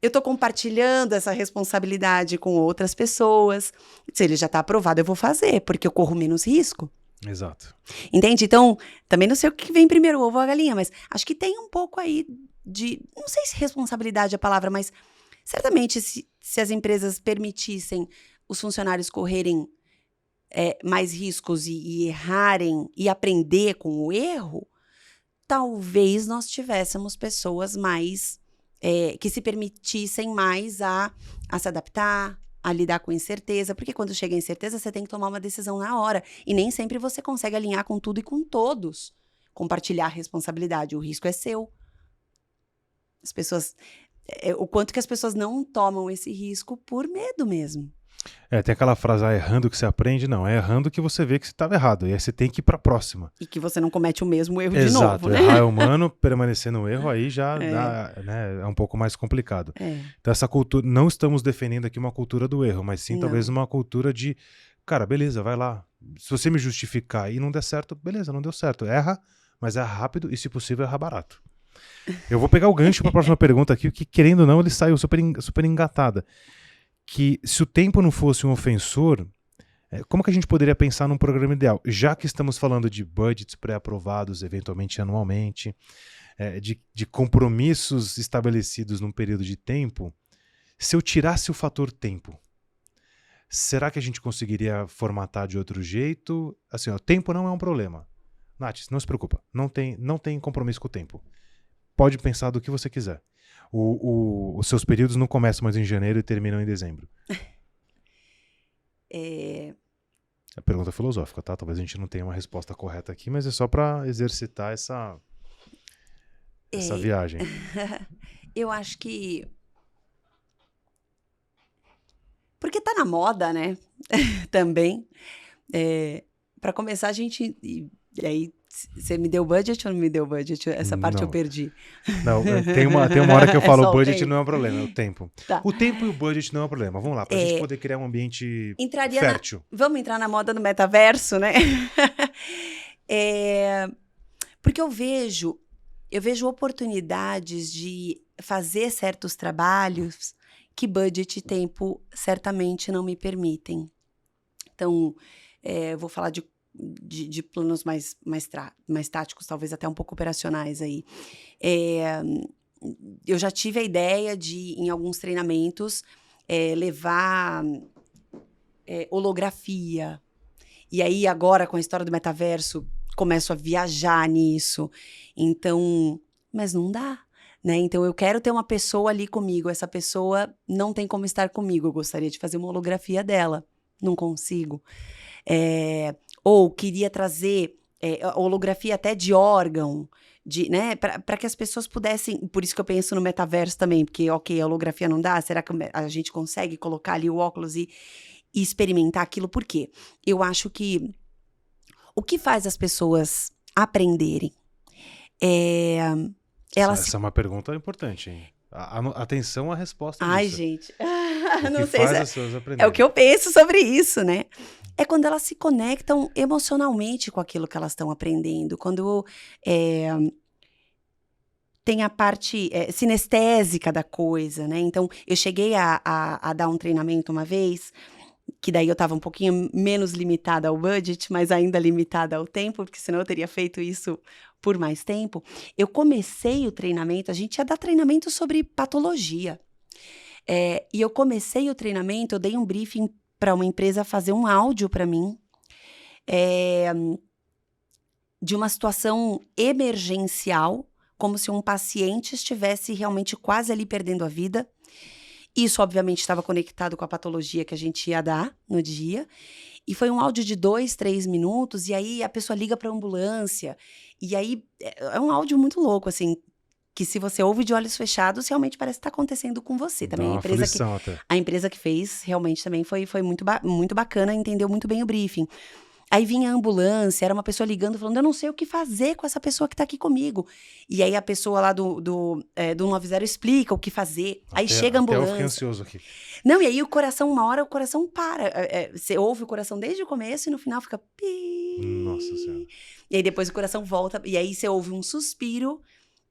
Eu tô compartilhando essa responsabilidade com outras pessoas. Se ele já tá aprovado, eu vou fazer, porque eu corro menos risco. Exato. Entende? Então, também não sei o que vem primeiro, o ovo ou a galinha, mas acho que tem um pouco aí de... Não sei se responsabilidade é a palavra, mas certamente se as empresas permitissem os funcionários correrem mais riscos e errarem e aprender com o erro, talvez nós tivéssemos pessoas mais... que se permitissem mais a se adaptar, a lidar com incerteza, porque quando chega a incerteza, você tem que tomar uma decisão na hora, e nem sempre você consegue alinhar com tudo e com todos, compartilhar a responsabilidade, o risco é seu. As pessoas, o quanto que as pessoas não tomam esse risco por medo mesmo. Tem aquela frase, errando que você aprende, não, é errando que você vê que você estava errado, e aí você tem que ir para a próxima. E que você não comete o mesmo erro Exato, de novo, né? Errar é humano, permanecer no erro aí já dá, né, é um pouco mais complicado. Então essa cultura, não estamos defendendo aqui uma cultura do erro, mas sim talvez uma cultura de, cara, beleza, vai lá, se você me justificar e não der certo, beleza, não deu certo, erra, mas erra rápido e se possível erra barato. Eu vou pegar o gancho para a próxima pergunta aqui, que querendo ou não ele saiu super engatada. Que se o tempo não fosse um ofensor, como que a gente poderia pensar num programa ideal? Já que estamos falando de budgets pré-aprovados, eventualmente anualmente, de compromissos estabelecidos num período de tempo, se eu tirasse o fator tempo, será que a gente conseguiria formatar de outro jeito? Assim, o tempo não é um problema. Nath, não se preocupa, não tem compromisso com o tempo. Pode pensar do que você quiser. Os seus períodos não começam mais em janeiro e terminam em dezembro. A pergunta é filosófica, tá? Talvez a gente não tenha uma resposta correta aqui, mas é só para exercitar essa viagem. Eu acho que... Porque tá na moda, né? Também. Para começar, a gente... E aí, você me deu budget ou não me deu budget? Essa parte eu perdi. Não, tem uma hora que eu falo budget não é um problema, é o tempo. Tá. O tempo e o budget não é um problema. Vamos lá, pra gente poder criar um ambiente fértil. Vamos entrar na moda do metaverso, né? Porque eu vejo oportunidades de fazer certos trabalhos que budget e tempo certamente não me permitem. Então, vou falar de planos mais táticos, talvez até um pouco operacionais aí. Eu já tive a ideia de, em alguns treinamentos, levar holografia. E aí, agora, com a história do metaverso, começo a viajar nisso. Então, mas não dá, né? Então, eu quero ter uma pessoa ali comigo. Essa pessoa não tem como estar comigo. Eu gostaria de fazer uma holografia dela. Não consigo. Ou queria trazer holografia até de órgão, né, para que as pessoas pudessem... Por isso que eu penso no metaverso também, porque, ok, a holografia não dá, será que a gente consegue colocar ali o óculos e experimentar aquilo? Por quê? Eu acho que o que faz as pessoas aprenderem Essa é uma pergunta importante, hein? Atenção à resposta disso. Ai, gente. Não sei se as pessoas aprenderem. É o que eu penso sobre isso, né? É quando elas se conectam emocionalmente com aquilo que elas estão aprendendo. Quando tem a parte sinestésica da coisa, né? Então, eu cheguei a dar um treinamento uma vez, que daí eu estava um pouquinho menos limitada ao budget, mas ainda limitada ao tempo, porque senão eu teria feito isso por mais tempo. Eu comecei o treinamento, a gente ia dar treinamento sobre patologia. E eu comecei o treinamento, eu dei um briefing para uma empresa fazer um áudio para mim. de uma situação emergencial, como se um paciente estivesse realmente quase ali perdendo a vida. Isso, obviamente, estava conectado com a patologia que a gente ia dar no dia. E foi um áudio de 2, 3 minutos, e aí a pessoa liga para a ambulância. E aí é um áudio muito louco, assim, que se você ouve de olhos fechados, realmente parece que está acontecendo com você. Dá Também uma aflição até. a empresa que fez realmente também foi muito bacana, entendeu muito bem o briefing. Aí vinha a ambulância, era uma pessoa ligando, falando, eu não sei o que fazer com essa pessoa que tá aqui comigo. E aí a pessoa lá do 190 explica o que fazer. Aí chega a Até eu fiquei ambulância. ansioso aqui. Não, e aí o coração, uma hora o coração para. Você ouve o coração desde o começo e no final fica Nossa Senhora. E aí depois o coração volta, e aí você ouve um suspiro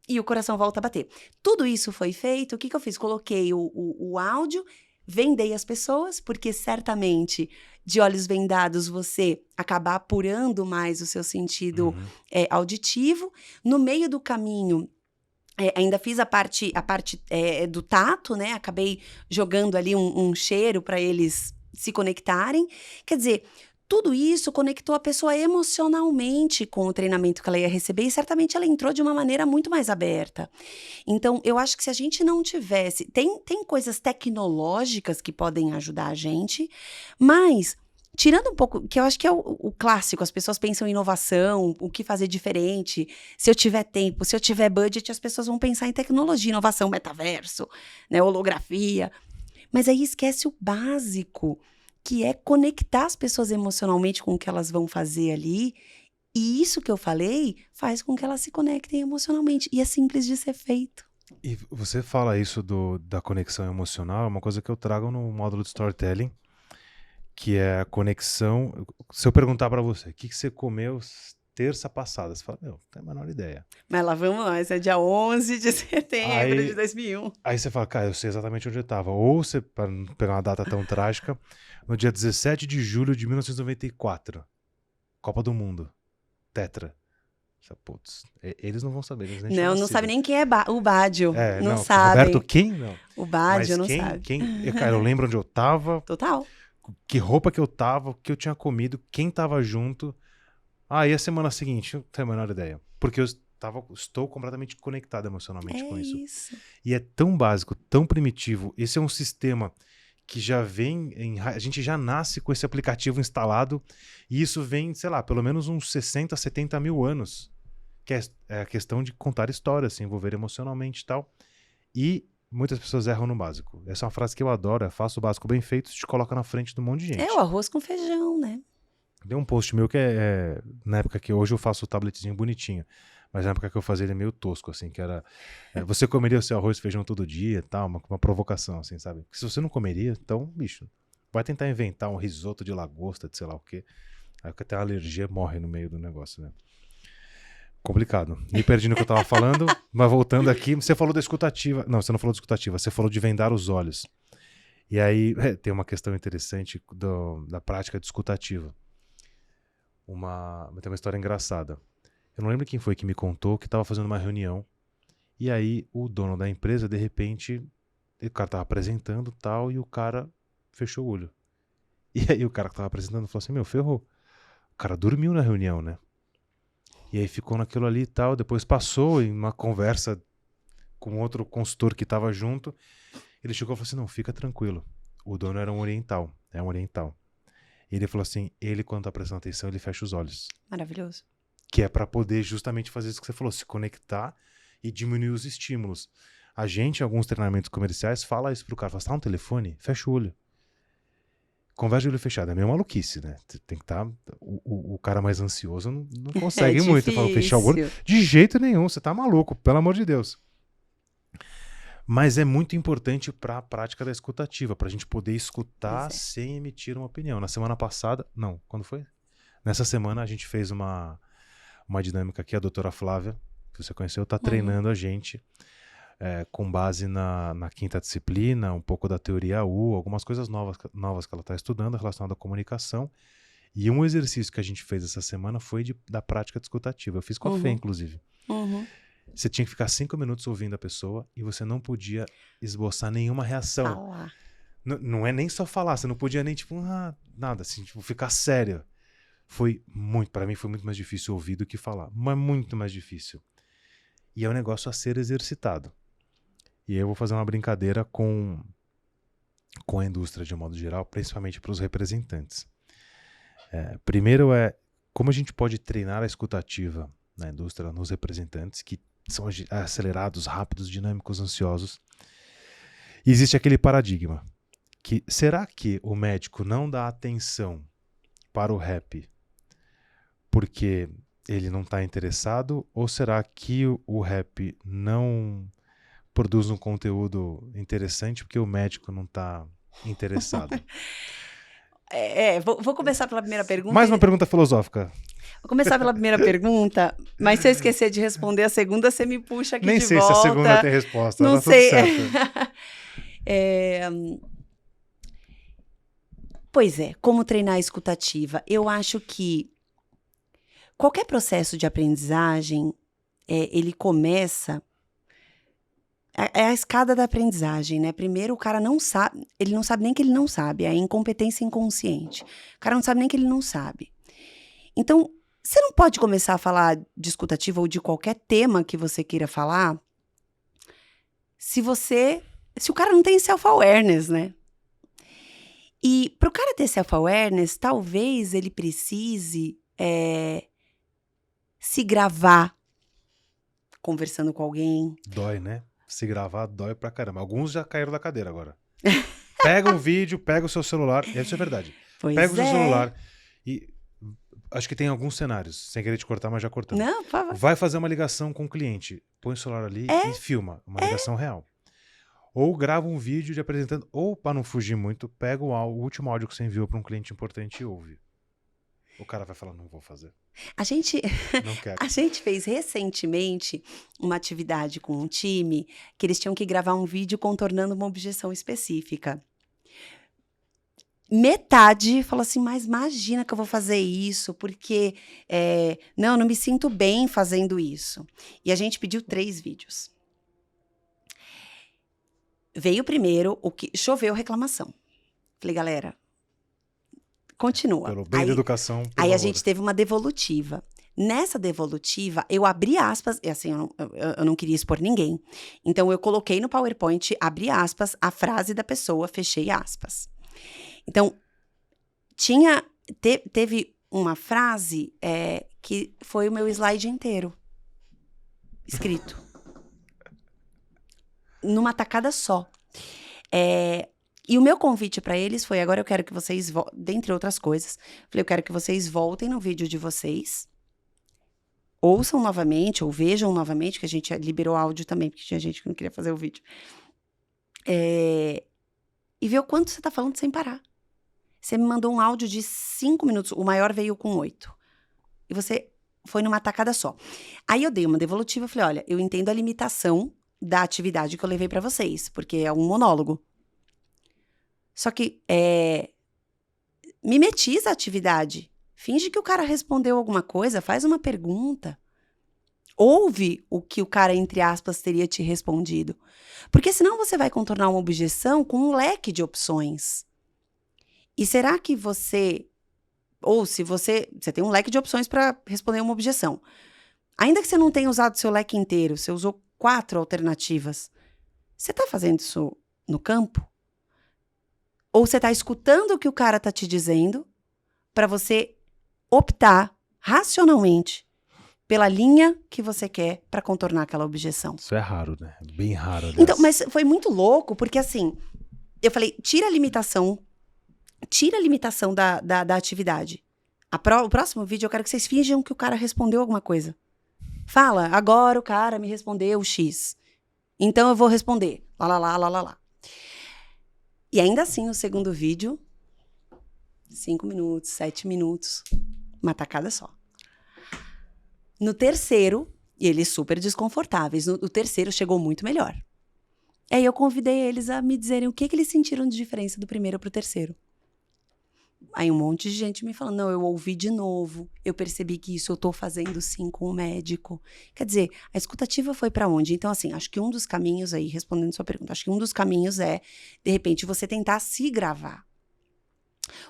e o coração volta a bater. Tudo isso foi feito, o que eu fiz? Coloquei o áudio, vendei as pessoas, porque certamente de olhos vendados você acaba apurando mais o seu sentido auditivo. No meio do caminho, ainda fiz a parte do tato, né? Acabei jogando ali um cheiro para eles se conectarem. Quer dizer, tudo isso conectou a pessoa emocionalmente com o treinamento que ela ia receber e certamente ela entrou de uma maneira muito mais aberta. Então, eu acho que se a gente não tivesse... Tem coisas tecnológicas que podem ajudar a gente, mas... Tirando um pouco, que eu acho que é o clássico, as pessoas pensam em inovação, o que fazer diferente. Se eu tiver tempo, se eu tiver budget, as pessoas vão pensar em tecnologia, inovação, metaverso, né, holografia. Mas aí esquece o básico, que é conectar as pessoas emocionalmente com o que elas vão fazer ali. E isso que eu falei faz com que elas se conectem emocionalmente. E é simples de ser feito. E você fala isso da conexão emocional, é uma coisa que eu trago no módulo de storytelling, que é a conexão. Se eu perguntar pra você, o que você comeu terça passada? Você fala, meu, não tenho a menor ideia. Mas lá vamos nós, é dia 11 de setembro de 2001. Aí você fala, cara, eu sei exatamente onde eu tava. Ou você, pra não pegar uma data tão trágica, no dia 17 de julho de 1994, Copa do Mundo, Tetra. Putz, eles não vão saber, eles nem tinham Não nascido. sabe nem quem é o Bádio. Não não, sabem. Roberto quem? Não. O Bádio Mas não sabe. Cara, eu lembro onde eu tava. Total. Que roupa que eu tava, o que eu tinha comido, quem tava junto. E a semana seguinte? Eu não tenho a menor ideia. Porque estou completamente conectado emocionalmente com isso. E é tão básico, tão primitivo. Esse é um sistema que já vem... A gente já nasce com esse aplicativo instalado. E isso vem, sei lá, pelo menos uns 60, 70 mil anos. Que é a questão de contar histórias, se envolver emocionalmente e tal. E muitas pessoas erram no básico. Essa é uma frase que eu adoro. Faça o básico bem feito, te coloca na frente de um monte de gente. É o arroz com feijão, né? Tem um post meu que na época que hoje eu faço o tabletzinho bonitinho. Mas na época que eu fazia ele meio tosco, assim, que era... você comeria o seu arroz e feijão todo dia e tal, uma provocação, assim, sabe? Porque se você não comeria, então, bicho, vai tentar inventar um risoto de lagosta, de sei lá o quê. Aí que tem uma alergia, morre no meio do negócio, né? Complicado. Me perdi no que eu tava falando, mas voltando aqui, você falou da escutativa. Não, você não falou da escutativa, você falou de vendar os olhos. E aí tem uma questão interessante da prática de escutativa. Tem uma história engraçada. Eu não lembro quem foi que me contou que estava fazendo uma reunião. E aí o dono da empresa, de repente, o cara tava apresentando tal, e o cara fechou o olho. E aí o cara que tava apresentando falou assim, meu, ferrou. O cara dormiu na reunião, né? E aí ficou naquilo ali e tal, depois passou em uma conversa com outro consultor que estava junto, ele chegou e falou assim, não, fica tranquilo, o dono era um oriental. E ele falou assim, ele quando tá prestando atenção, ele fecha os olhos. Maravilhoso. Que é para poder justamente fazer isso que você falou, se conectar e diminuir os estímulos. A gente, em alguns treinamentos comerciais, fala isso pro cara, fala, tá no telefone? Fecha o olho. Conversa de olho fechado, é meio maluquice, né? Tem que estar... O cara mais ansioso não consegue muito. Eu falo, fechar o olho? De jeito nenhum, você tá maluco, pelo amor de Deus. Mas é muito importante para a prática da escutativa, pra gente poder escutar sem emitir uma opinião. Na semana passada... Não, quando foi? Nessa semana a gente fez uma dinâmica aqui, a doutora Flávia, que você conheceu, tá treinando a gente... com base na quinta disciplina, um pouco da teoria AU, algumas coisas novas que ela está estudando relacionadas à comunicação. E um exercício que a gente fez essa semana foi da prática escutativa. Eu fiz com a Fê, inclusive. Você tinha que ficar 5 minutos ouvindo a pessoa e você não podia esboçar nenhuma reação. Não é nem só falar, você não podia nem, tipo, nada, assim, tipo, ficar sério. Para mim foi muito mais difícil ouvir do que falar, mas muito mais difícil. E é um negócio a ser exercitado. E aí eu vou fazer uma brincadeira com a indústria de um modo geral, principalmente para os representantes. Primeiro como a gente pode treinar a escutativa na indústria, nos representantes, que são acelerados, rápidos, dinâmicos, ansiosos. E existe aquele paradigma, que será que o médico não dá atenção para o rap porque ele não está interessado, ou será que o rap não produz um conteúdo interessante porque o médico não está interessado? Vou começar pela primeira pergunta. Mais uma pergunta filosófica. Vou começar pela primeira pergunta, mas se eu esquecer de responder a segunda, você me puxa aqui Nem de sei volta. se a segunda tem resposta. Não tá sei. Tudo certo. Pois é, como treinar a escutativa? Eu acho que qualquer processo de aprendizagem, ele começa... É a escada da aprendizagem, né? Primeiro, o cara não sabe, ele não sabe nem que ele não sabe, é a incompetência inconsciente. O cara não sabe nem que ele não sabe. Então, você não pode começar a falar de escutativa ou de qualquer tema que você queira falar se o cara não tem self-awareness, né? E para o cara ter self-awareness, talvez ele precise se gravar conversando com alguém. Dói, né? Se gravar, dói pra caramba. Alguns já caíram da cadeira agora. Pega um vídeo, pega o seu celular. Isso é verdade. Pega o seu celular e... Acho que tem alguns cenários, sem querer te cortar, mas já cortando. Não, por favor. Vai fazer uma ligação com o cliente. Põe o celular ali e filma. Uma ligação real. Ou grava um vídeo de apresentando. Ou, para não fugir muito, pega o último áudio que você enviou para um cliente importante e ouve. O cara vai falar, não vou fazer. Não quero. A gente fez recentemente uma atividade com um time que eles tinham que gravar um vídeo contornando uma objeção específica. Metade falou assim, mas imagina que eu vou fazer isso, porque não me sinto bem fazendo isso. E a gente pediu 3 vídeos. Veio primeiro o que choveu reclamação. Falei, galera, continua. Pelo bem da educação. Aí a gente teve uma devolutiva. Nessa devolutiva, eu abri aspas, e assim, eu não queria expor ninguém. Então, eu coloquei no PowerPoint, abri aspas, a frase da pessoa, fechei aspas. Então, teve uma frase que foi o meu slide inteiro, escrito. Numa tacada só. E o meu convite para eles foi, agora eu quero que vocês, dentre outras coisas, falei, eu quero que vocês voltem no vídeo de vocês, ouçam novamente, ou vejam novamente, que a gente liberou áudio também, porque tinha gente que não queria fazer o vídeo. E ver o quanto você tá falando sem parar. Você me mandou um áudio de 5 minutos, o maior veio com 8. E você foi numa tacada só. Aí eu dei uma devolutiva, falei, olha, eu entendo a limitação da atividade que eu levei para vocês, porque é um monólogo. Só que mimetiza a atividade. Finge que o cara respondeu alguma coisa, faz uma pergunta. Ouve o que o cara, entre aspas, teria te respondido. Porque senão você vai contornar uma objeção com um leque de opções. E será que se você tem um leque de opções para responder uma objeção. Ainda que você não tenha usado seu leque inteiro, você usou 4 alternativas. Você está fazendo isso no campo? Ou você está escutando o que o cara está te dizendo para você optar racionalmente pela linha que você quer para contornar aquela objeção? Isso é raro, né? Bem raro. Aliás. Então, mas foi muito louco, porque assim, eu falei, tira a limitação da atividade. O próximo vídeo eu quero que vocês finjam que o cara respondeu alguma coisa. Fala, agora o cara me respondeu X. Então eu vou responder. Lá. E ainda assim, no segundo vídeo, 5 minutos, 7 minutos, uma tacada só. No terceiro, e eles super desconfortáveis, o terceiro chegou muito melhor. Aí eu convidei eles a me dizerem o que eles sentiram de diferença do primeiro pro terceiro. Aí um monte de gente me falando, não, eu ouvi de novo, eu percebi que isso eu tô fazendo sim com o médico. Quer dizer, a escutativa foi para onde? Então, assim, acho que um dos caminhos aí, respondendo sua pergunta, acho que um dos caminhos é, de repente, você tentar se gravar.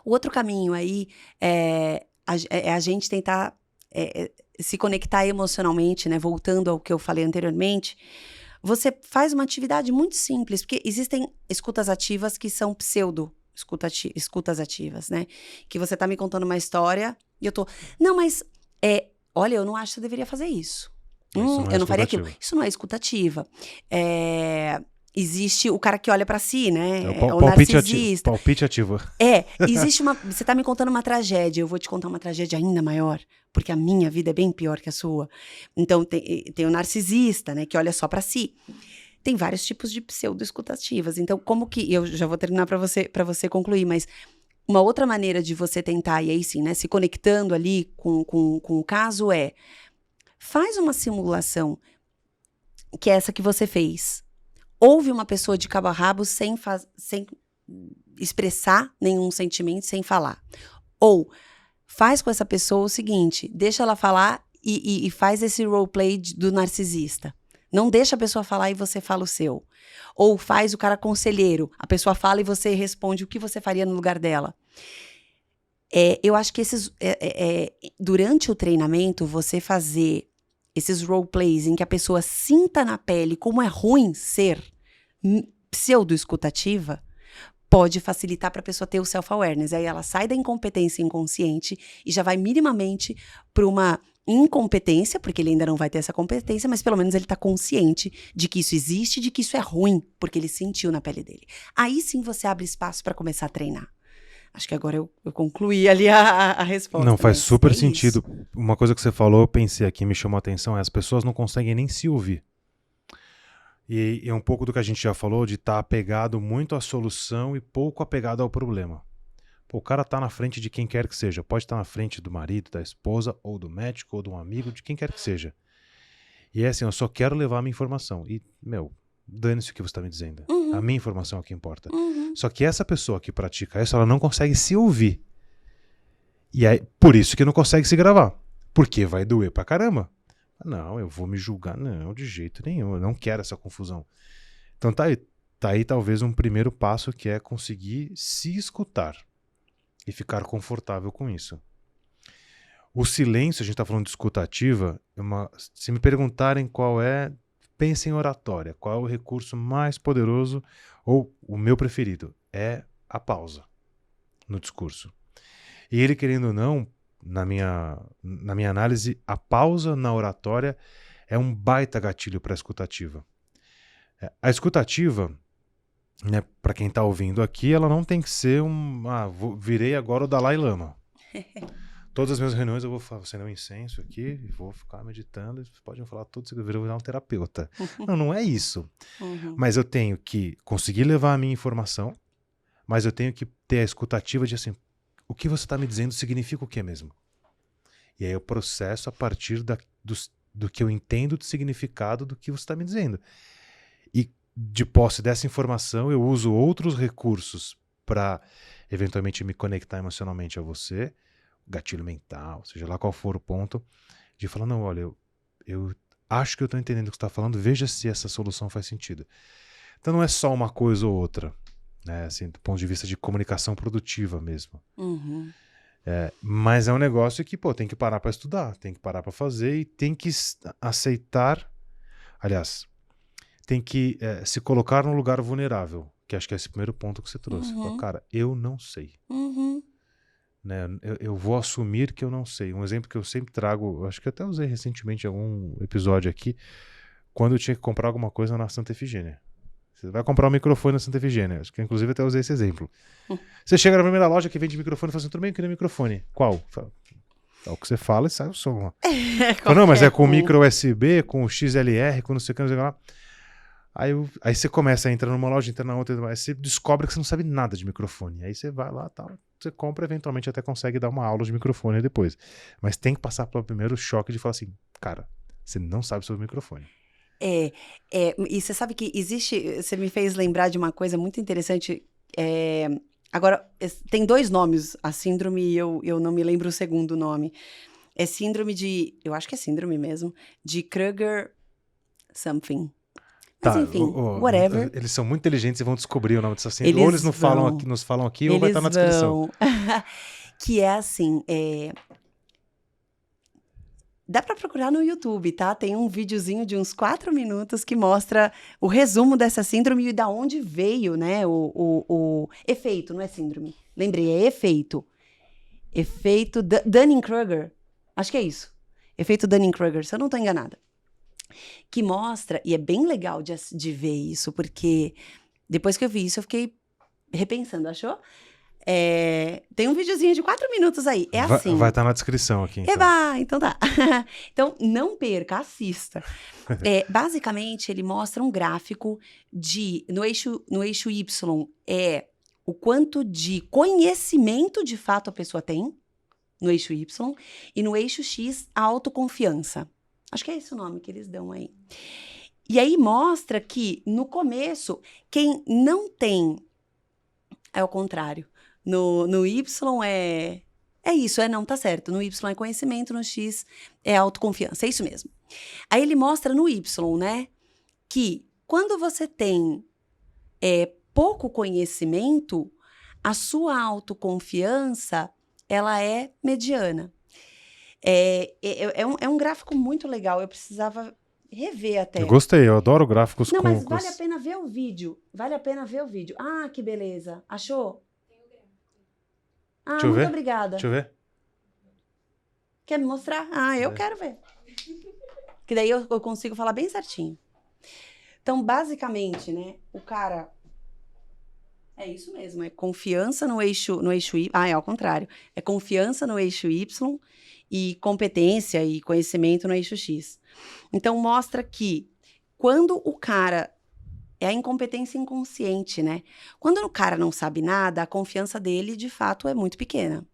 O outro caminho aí é a gente tentar se conectar emocionalmente, né? Voltando ao que eu falei anteriormente, você faz uma atividade muito simples, porque existem escutas ativas que são escutas ativas, né? Que você tá me contando uma história e eu tô... Não, mas, olha, eu não acho que você deveria fazer isso. Eu não faria aquilo. Isso não é escutativa. Existe o cara que olha pra si, né? É o narcisista. Palpite ativo. Existe você tá me contando uma tragédia, eu vou te contar uma tragédia ainda maior, porque a minha vida é bem pior que a sua. Então, tem o narcisista, né, que olha só pra si. Tem vários tipos de pseudo-escutativas. Então, como que... Eu já vou terminar pra você concluir, mas uma outra maneira de você tentar, e aí sim, né, se conectando ali com o caso faz uma simulação, que é essa que você fez. Ouve uma pessoa de cabo a rabo sem expressar nenhum sentimento, sem falar. Ou faz com essa pessoa o seguinte, deixa ela falar e faz esse roleplay do narcisista. Não deixa a pessoa falar e você fala o seu. Ou faz o cara conselheiro, a pessoa fala e você responde o que você faria no lugar dela. Eu acho que durante o treinamento, você fazer esses roleplays em que a pessoa sinta na pele como é ruim ser pseudo-escutativa, pode facilitar para a pessoa ter o self-awareness. Aí ela sai da incompetência inconsciente e já vai minimamente para uma incompetência, porque ele ainda não vai ter essa competência, mas pelo menos ele está consciente de que isso existe, de que isso é ruim, porque ele sentiu na pele dele. Aí sim você abre espaço para começar a treinar. Acho que agora eu concluí ali a resposta. Não, faz super sentido. Isso. Uma coisa que você falou, eu pensei aqui, me chamou a atenção, as pessoas não conseguem nem se ouvir. E é um pouco do que a gente já falou, de estar apegado muito à solução e pouco apegado ao problema. Pô, o cara tá na frente de quem quer que seja. Pode estar na frente do marido, da esposa, ou do médico, ou de um amigo, de quem quer que seja. E é assim, eu só quero levar a minha informação. E, dane-se o que você está me dizendo. Uhum. A minha informação é o que importa. Uhum. Só que essa pessoa que pratica isso, ela não consegue se ouvir. E aí, por isso que não consegue se gravar. Porque vai doer pra caramba. Não, eu vou me julgar. Não, de jeito nenhum. Eu não quero essa confusão. Então tá aí talvez um primeiro passo, que é conseguir se escutar. E ficar confortável com isso. O silêncio, a gente tá falando de escuta ativa, se me perguntarem qual é... Pense em oratória. Qual é o recurso mais poderoso ou o meu preferido? É a pausa no discurso. E ele, querendo ou não, na minha análise, a pausa na oratória é um baita gatilho para a escutativa. A escutativa, né, para quem está ouvindo aqui, ela não tem que ser virei agora o Dalai Lama. Todas as minhas reuniões eu vou acender um incenso aqui e vou ficar meditando. Vocês podem falar tudo, eu vou virar um terapeuta. Não é isso. Uhum. Mas eu tenho que conseguir levar a minha informação, mas eu tenho que ter a escutativa de assim, o que você está me dizendo significa o que mesmo? E aí eu processo a partir do que eu entendo do significado do que você está me dizendo. E de posse dessa informação, eu uso outros recursos para eventualmente me conectar emocionalmente a você, gatilho mental, seja lá qual for o ponto, de falar, não, olha, eu acho que eu estou entendendo o que você está falando, veja se essa solução faz sentido. Então não é só uma coisa ou outra, né, assim, do ponto de vista de comunicação produtiva mesmo. Uhum. Mas é um negócio que, tem que parar para estudar, tem que parar para fazer e tem que aceitar, aliás, tem que se colocar num lugar vulnerável, que acho que é esse primeiro ponto que você trouxe. Uhum. Falar, cara, eu não sei. Uhum. Né, eu vou assumir que eu não sei. Um exemplo que eu sempre trago, acho que eu até usei recentemente em algum episódio aqui, quando eu tinha que comprar alguma coisa na Santa Efigênia. Você vai comprar um microfone na Santa Efigênia, acho que inclusive até usei esse exemplo. Você chega na primeira loja que vende microfone e fala assim, tudo bem, eu queria microfone. Qual? É o que você fala e sai o som. Não, mas é com micro USB, com XLR, com não sei o que, não sei o que lá. Aí você começa a entrar numa loja, entra na outra, aí você descobre que você não sabe nada de microfone. Aí você vai lá, tal, você compra, eventualmente até consegue dar uma aula de microfone depois. Mas tem que passar pelo primeiro choque de falar assim, cara, você não sabe sobre microfone. E você sabe que existe, você me fez lembrar de uma coisa muito interessante. Agora, tem 2 nomes, a síndrome, e eu não me lembro o segundo nome. É síndrome eu acho que é síndrome mesmo, de Kruger something. Mas enfim, whatever. Eles são muito inteligentes e vão descobrir o nome dessa síndrome. Ou eles nos falam aqui, ou vai estar na descrição. Que é assim, Dá para procurar no YouTube, tá? Tem um videozinho de uns 4 minutos que mostra o resumo dessa síndrome e da onde veio, né? O efeito, não é síndrome. Lembrei, é efeito. Efeito Dunning-Kruger. Acho que é isso. Efeito Dunning-Kruger, se eu não estou enganada. Que mostra, e é bem legal de ver isso, porque depois que eu vi isso, eu fiquei repensando, achou? Tem um videozinho de 4 minutos aí. É assim. Vai estar na descrição aqui. Então. Eba, então tá. Então, não perca, assista. Basicamente, ele mostra um gráfico no eixo Y, o quanto de conhecimento de fato a pessoa tem, no eixo Y, e no eixo X, a autoconfiança. Acho que é esse o nome que eles dão aí. E aí mostra que, no começo, quem não tem, é o contrário. No Y é isso, não, tá certo. No Y é conhecimento, no X é autoconfiança, é isso mesmo. Aí ele mostra no Y, né, que quando você tem pouco conhecimento, a sua autoconfiança, ela é mediana. É um gráfico muito legal, eu precisava rever até. Eu gostei, eu adoro gráficos. Não, mas vale a pena ver o vídeo. Vale a pena ver o vídeo. Ah, que beleza. Achou? Ah, Deixa eu muito ver. obrigada. Deixa eu ver. Quer me mostrar? Ah, eu quero ver. Que daí eu consigo falar bem certinho. Então, basicamente, né, o cara... É isso mesmo, é confiança no eixo Y. Ah, é ao contrário. É confiança no eixo Y e competência e conhecimento no eixo X. Então, mostra que quando o cara... É a incompetência inconsciente, né? Quando o cara não sabe nada, a confiança dele, de fato, é muito pequena.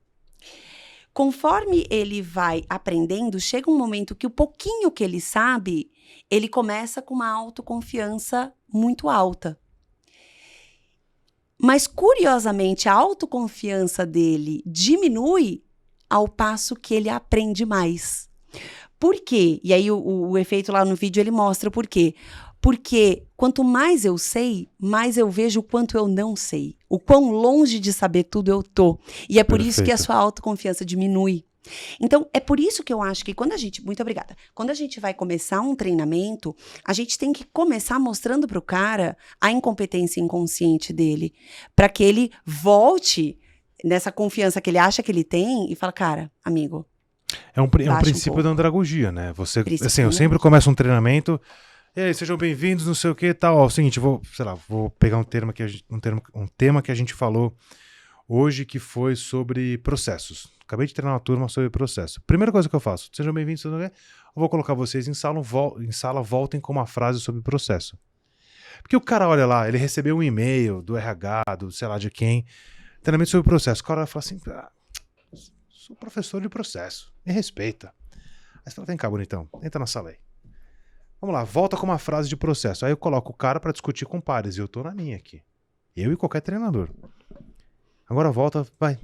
Conforme ele vai aprendendo, chega um momento que o pouquinho que ele sabe, ele começa com uma autoconfiança muito alta. Mas, curiosamente, a autoconfiança dele diminui ao passo que ele aprende mais. Por quê? E aí o efeito lá no vídeo, ele mostra por quê. Porque quanto mais eu sei, mais eu vejo o quanto eu não sei. O quão longe de saber tudo eu tô. E é por isso que a sua autoconfiança diminui. Então, é por isso que eu acho que muito obrigada. Quando a gente vai começar um treinamento, a gente tem que começar mostrando pro cara a incompetência inconsciente dele. Para que ele volte nessa confiança que ele acha que ele tem e fala, cara, amigo. É um princípio da andragogia, né? Eu sempre começo um treinamento... E aí, sejam bem-vindos, não sei o que e tal. Ó, é o seguinte, vou pegar um tema que a gente falou hoje, que foi sobre processos. Acabei de treinar uma turma sobre processo. Primeira coisa que eu faço, sejam bem-vindos, eu vou colocar vocês em sala, voltem com uma frase sobre processo. Porque o cara olha lá, ele recebeu um e-mail do RH, do sei lá de quem, treinamento sobre processo. O cara fala assim, sou professor de processo, me respeita. Aí você fala, vem cá, bonitão, entra na sala aí. Vamos lá, volta com uma frase de processo. Aí eu coloco o cara para discutir com pares. E eu tô na minha aqui. Eu e qualquer treinador. Agora volta, vai.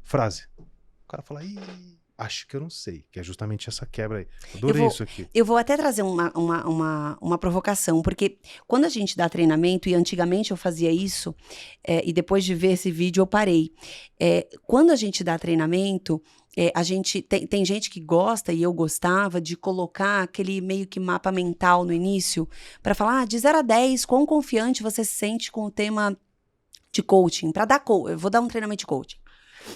Frase. O cara fala, acho que eu não sei. Que é justamente essa quebra aí. Adorei isso aqui. Eu vou até trazer uma provocação. Porque quando a gente dá treinamento, e antigamente eu fazia isso, e depois de ver esse vídeo eu parei. Quando a gente dá treinamento... a gente tem gente que gosta, e eu gostava, de colocar aquele meio que mapa mental no início, para falar, de 0 a 10, quão confiante você se sente com o tema de coaching, eu vou dar um treinamento de coaching.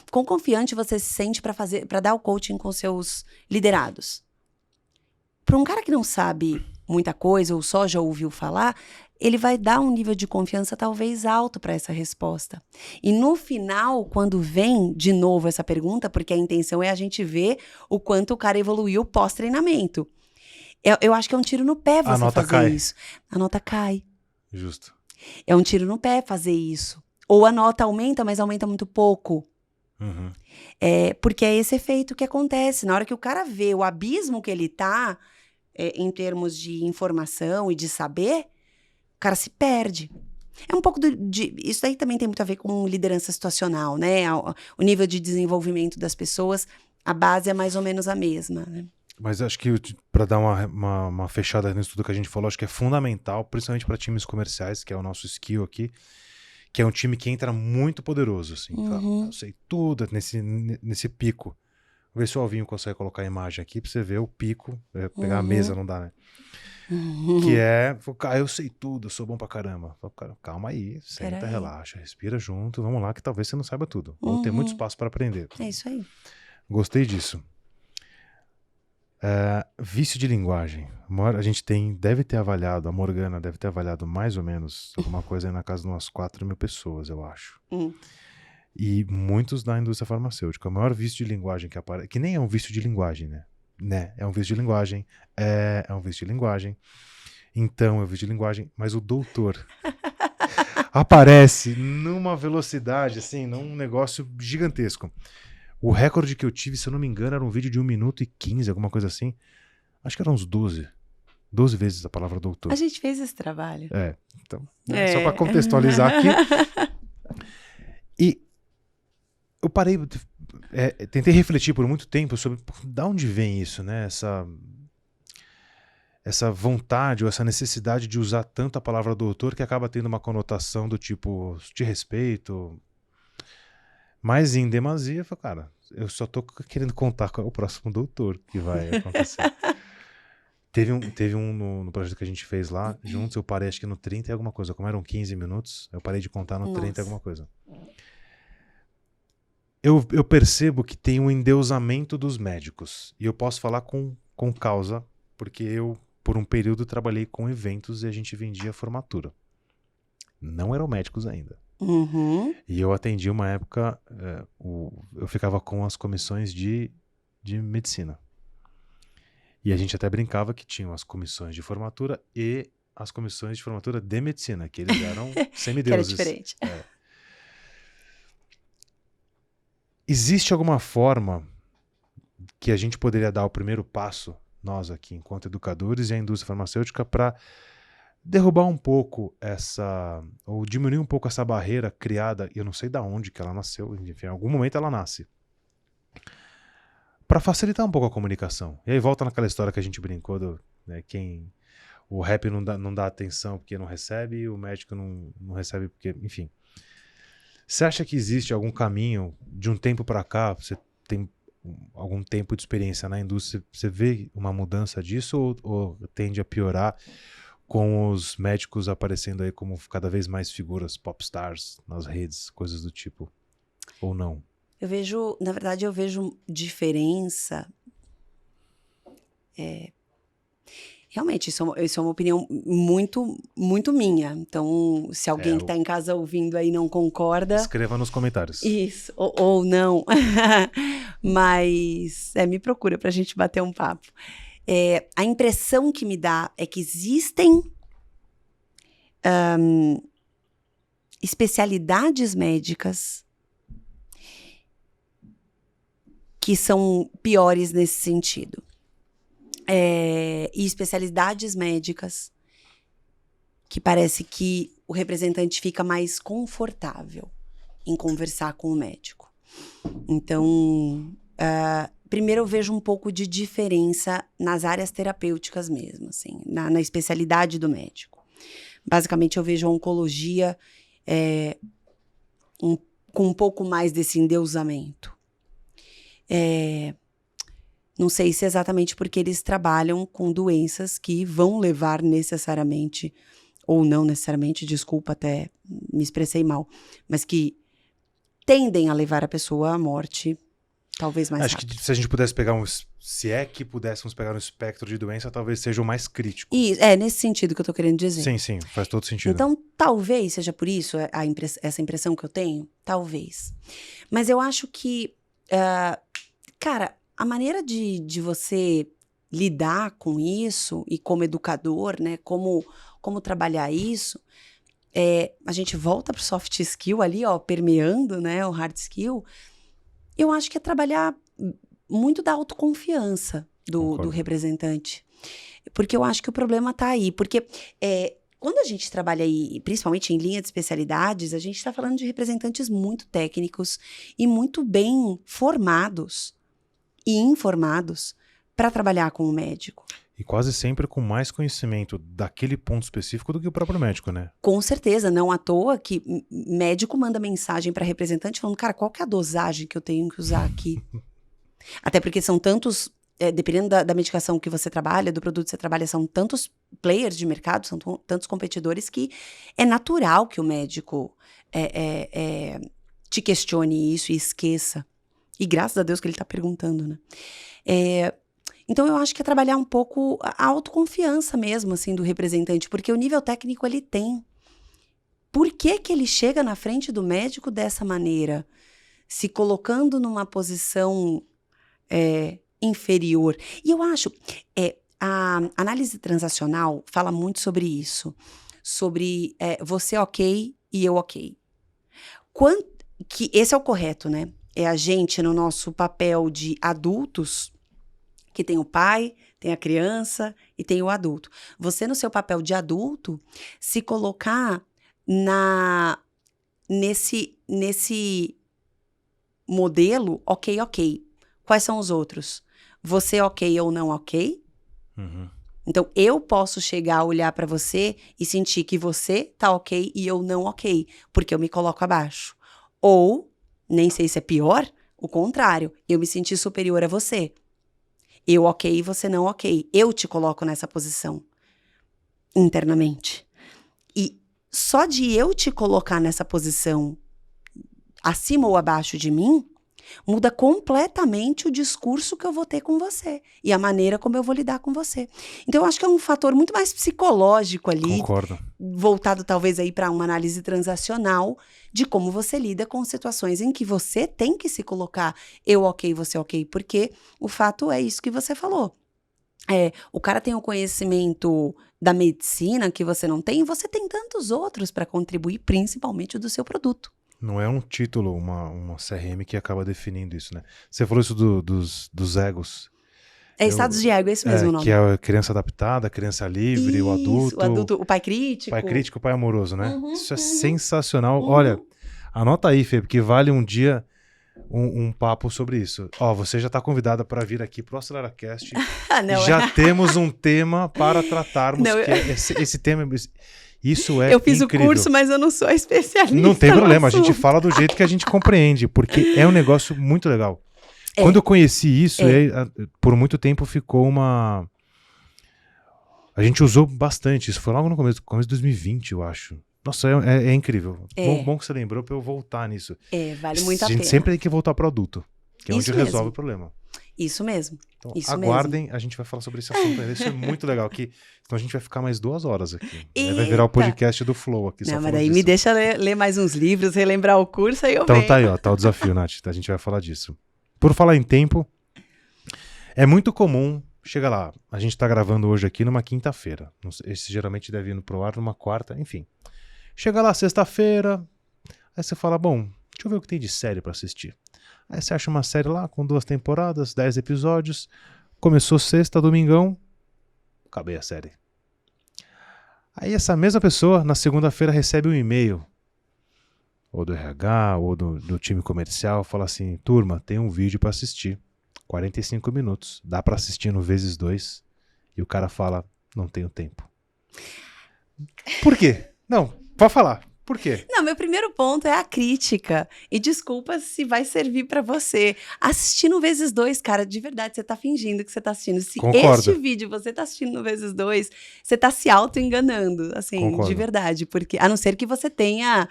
Quão confiante você se sente para dar o coaching com seus liderados? Para um cara que não sabe muita coisa, ou só já ouviu falar, ele vai dar um nível de confiança talvez alto para essa resposta. E no final, quando vem de novo essa pergunta, porque a intenção é a gente ver o quanto o cara evoluiu pós-treinamento. Eu acho que é um tiro no pé você fazer isso. A nota cai. Justo. É um tiro no pé fazer isso. Ou a nota aumenta, mas aumenta muito pouco. Uhum. Porque é esse efeito que acontece. Na hora que o cara vê o abismo que ele tá, em termos de informação e de saber, o cara se perde. É um pouco isso daí também tem muito a ver com liderança situacional, né? O nível de desenvolvimento das pessoas, a base é mais ou menos a mesma, né? Mas acho que para dar uma fechada nisso tudo que a gente falou, acho que é fundamental, principalmente para times comerciais, que é o nosso skill aqui, que é um time que entra muito poderoso, assim. Uhum. Fala, eu sei tudo nesse pico. Vê se o Alvinho consegue colocar a imagem aqui pra você ver o pico. Pegar a mesa não dá, né? Que é, eu sei tudo, eu sou bom pra caramba. Cara, calma aí, senta, relaxa, respira junto, vamos lá que talvez você não saiba tudo. Ou tem muito espaço para aprender. É isso aí. Gostei disso. Vício de linguagem. A gente deve ter avaliado, a Morgana deve ter avaliado mais ou menos alguma coisa aí na casa de umas 4.000 pessoas, eu acho. E muitos da indústria farmacêutica. O maior vício de linguagem que aparece, que nem é um vício de linguagem, né? É um vício de linguagem, é um vício de linguagem, então é um vício de linguagem, mas o doutor aparece numa velocidade, assim, num negócio gigantesco. O recorde que eu tive, se eu não me engano, era um vídeo de 1 minuto e 15, alguma coisa assim. Acho que eram uns 12 vezes a palavra doutor. A gente fez esse trabalho. Então, só para contextualizar aqui. E eu parei, tentei refletir por muito tempo sobre de onde vem isso, né? Essa vontade ou essa necessidade de usar tanto a palavra doutor que acaba tendo uma conotação do tipo, te respeito. Mas em demasia, eu falei, cara, eu só tô querendo contar qual é o próximo doutor que vai acontecer. Teve um no projeto que a gente fez lá, juntos, eu parei acho que no 30 e alguma coisa. Como eram 15 minutos, eu parei de contar no 30 e alguma coisa. Eu percebo que tem um endeusamento dos médicos. E eu posso falar com causa, porque eu, por um período, trabalhei com eventos e a gente vendia formatura. Não eram médicos ainda. E eu atendi uma época, eu ficava com as comissões de medicina. E a gente até brincava que tinham as comissões de formatura e as comissões de formatura de medicina, que eles eram semideuses. Que era diferente. Existe alguma forma que a gente poderia dar o primeiro passo, nós aqui, enquanto educadores e a indústria farmacêutica, para derrubar um pouco ou diminuir um pouco essa barreira criada, e eu não sei de onde que ela nasceu, enfim, em algum momento ela nasce, para facilitar um pouco a comunicação. E aí volta naquela história que a gente brincou né, o rap não dá atenção porque não recebe, e o médico não recebe porque, enfim. Você acha que existe algum caminho de um tempo para cá, você tem algum tempo de experiência na indústria, você vê uma mudança disso ou tende a piorar com os médicos aparecendo aí como cada vez mais figuras popstars nas redes, coisas do tipo, ou não? Na verdade, eu vejo diferença. Realmente, isso é uma opinião muito, muito minha. Então, se alguém que está em casa ouvindo aí não concorda... Escreva nos comentários. Isso, ou não. Mas me procura para a gente bater um papo. A impressão que me dá é que existem especialidades médicas que são piores nesse sentido. E especialidades médicas que parece que o representante fica mais confortável em conversar com o médico. Então, primeiro eu vejo um pouco de diferença nas áreas terapêuticas mesmo, assim, na especialidade do médico. Basicamente, eu vejo a oncologia com um pouco mais desse endeusamento. Não sei se é exatamente porque eles trabalham com doenças que vão levar necessariamente, ou não necessariamente, desculpa, até me expressei mal, mas que tendem a levar a pessoa à morte, talvez mais rápido. Acho que se a gente pudesse pegar se é que pudéssemos pegar um espectro de doença, talvez seja o mais crítico. E nesse sentido que eu tô querendo dizer. Sim, faz todo sentido. Então, talvez seja por isso essa impressão que eu tenho, talvez. Mas eu acho que, cara, a maneira de você lidar com isso, e como educador, né, como trabalhar isso, a gente volta pro soft skill ali, ó, permeando, né, o hard skill, eu acho que é trabalhar muito da autoconfiança do representante. Porque eu acho que o problema tá aí. Porque quando a gente trabalha aí, principalmente em linha de especialidades, a gente está falando de representantes muito técnicos e muito bem formados e informados para trabalhar com o médico. E quase sempre com mais conhecimento daquele ponto específico do que o próprio médico, né? Com certeza, não à toa que médico manda mensagem para representante falando, cara, qual que é a dosagem que eu tenho que usar aqui? Até porque são tantos, dependendo da medicação que você trabalha, do produto que você trabalha, são tantos players de mercado, são tantos competidores que é natural que o médico te questione isso e esqueça. E graças a Deus que ele está perguntando, né? Então, eu acho que é trabalhar um pouco a autoconfiança mesmo, assim, do representante, porque o nível técnico ele tem. Por que que ele chega na frente do médico dessa maneira? Se colocando numa posição inferior. E eu acho, a análise transacional fala muito sobre isso. Sobre você ok e eu ok. Que esse é o correto, né? É a gente no nosso papel de adultos, que tem o pai, tem a criança e tem o adulto. Você no seu papel de adulto, se colocar nesse modelo, ok. Quais são os outros? Você ok ou não ok? Uhum. Então, eu posso chegar a olhar para você e sentir que você tá ok e eu não ok, porque eu me coloco abaixo. Ou, nem sei se é pior, o contrário, eu me sentir superior a você. Eu ok e você não ok. Eu te coloco nessa posição, internamente. E só de eu te colocar nessa posição, acima ou abaixo de mim, muda completamente o discurso que eu vou ter com você e a maneira como eu vou lidar com você. Então, eu acho que é um fator muito mais psicológico ali. Concordo. Voltado talvez aí para uma análise transacional de como você lida com situações em que você tem que se colocar eu ok, você ok, porque o fato é isso que você falou. O cara tem o conhecimento da medicina que você não tem, e você tem tantos outros para contribuir, principalmente o do seu produto. Não é um título, uma CRM que acaba definindo isso, né? Você falou isso dos egos. Estados de ego, é esse mesmo o nome. Que é a criança adaptada, a criança livre, Isso, o adulto. o pai crítico. Pai crítico, pai amoroso, né? Isso é sensacional. Uhum. Olha, anota aí, Fê, porque vale um dia um papo sobre isso. Você já está convidada para vir aqui pro AceleraCast. Já temos um tema para tratarmos, que é esse tema. Isso é Eu fiz incrível. o curso, mas eu não sou especialista. Não tem problema, a gente fala do jeito que a gente compreende, porque é um negócio muito legal. Quando eu conheci isso, por muito tempo ficou uma... A gente usou bastante, isso foi logo no começo de 2020, eu acho. Nossa, é incrível. Bom que você lembrou para eu voltar nisso. Vale muito a pena. A gente sempre tem que voltar para o adulto, que é isso onde mesmo. resolve o problema. Isso mesmo. Então, isso aguardem, mesmo. A gente vai falar sobre esse assunto ainda. Isso é muito legal. Então a gente vai ficar mais 2 horas aqui. Vai virar o podcast do Flow aqui. Não, mas daí me deixa ler mais uns livros, relembrar o curso, aí eu venho. Então tá aí, tá o desafio, Nath. A gente vai falar disso. Por falar em tempo, é muito comum, chega lá, a gente tá gravando hoje aqui numa quinta-feira. Esse geralmente deve ir pro ar numa quarta, enfim. Chega lá sexta-feira, aí você fala, bom, deixa eu ver o que tem de série pra assistir. Aí você acha uma série lá com 2 temporadas, 10 episódios, começou sexta, domingão, acabei a série. Aí essa mesma pessoa, na segunda-feira, recebe um e-mail, ou do RH, ou do time comercial, fala assim, turma, tem um vídeo pra assistir, 45 minutos, dá pra assistir no vezes 2, e o cara fala, não tenho tempo. Por quê? Não, pode falar. Por quê? Não, meu primeiro ponto é a crítica. E desculpa se vai servir pra você. Assistir no vezes 2, cara, de verdade, você tá fingindo que você tá assistindo. Se este vídeo você tá assistindo no vezes 2, você tá se auto-enganando, assim, de verdade. Porque, a não ser que você tenha...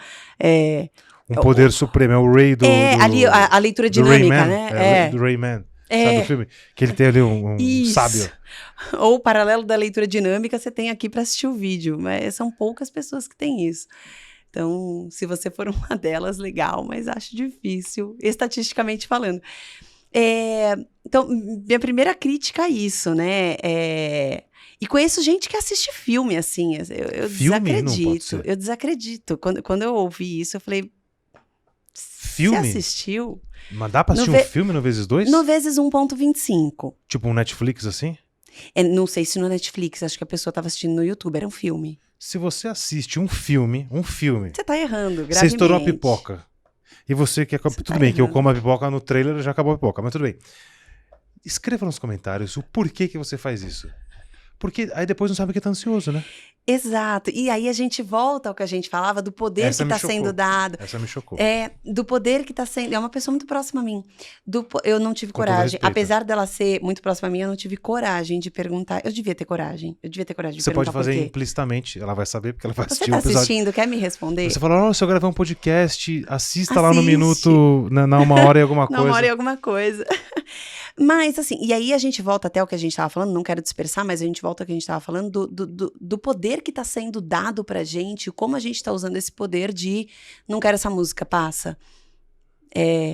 um poder supremo, é o Ray do... ali a leitura dinâmica, né? Do Rayman. Sabe o filme? Que ele tem ali um sábio. Ou o paralelo da leitura dinâmica você tem aqui pra assistir o vídeo. Mas são poucas pessoas que têm isso. Então, se você for uma delas, legal, mas acho difícil, estatisticamente falando. Então, minha primeira crítica é isso, né? E conheço gente que assiste filme, assim, eu desacredito. Eu desacredito. Quando eu ouvi isso, eu falei, filme? Você assistiu? Mas dá pra assistir um filme no vezes 2? No vezes 1.25. Tipo um Netflix, assim? Não sei se no Netflix, acho que a pessoa estava assistindo no YouTube, era um filme. Se você assiste um filme... Você tá errando, gravemente. Você estourou a pipoca. E você quer... Tudo bem, que eu como a pipoca no trailer, já acabou a pipoca, mas tudo bem. Escreva nos comentários o porquê que você faz isso. Porque aí depois não sabe que tá ansioso, né? Exato. E aí a gente volta ao que a gente falava do poder Essa que me está sendo chocou. dado. Essa me chocou. Do poder que está sendo. É uma pessoa muito próxima a mim. Eu não tive Com todo coragem. respeito. Apesar dela ser muito próxima a mim, eu não tive coragem de perguntar. Eu devia ter coragem. Eu devia ter coragem de Você pode perguntar fazer por quê. implicitamente, ela vai saber porque ela vai Você assistir tá o episódio. assistindo, quer me responder? Você fala, se eu gravar um podcast, assista lá no Assiste. minuto, na 1 hora e alguma coisa. Na hora e alguma coisa. Mas, assim, e aí a gente volta até o que a gente estava falando, não quero dispersar, mas a gente volta ao que a gente estava falando, do poder que está sendo dado pra gente, como a gente está usando esse poder de não quero essa música, passa.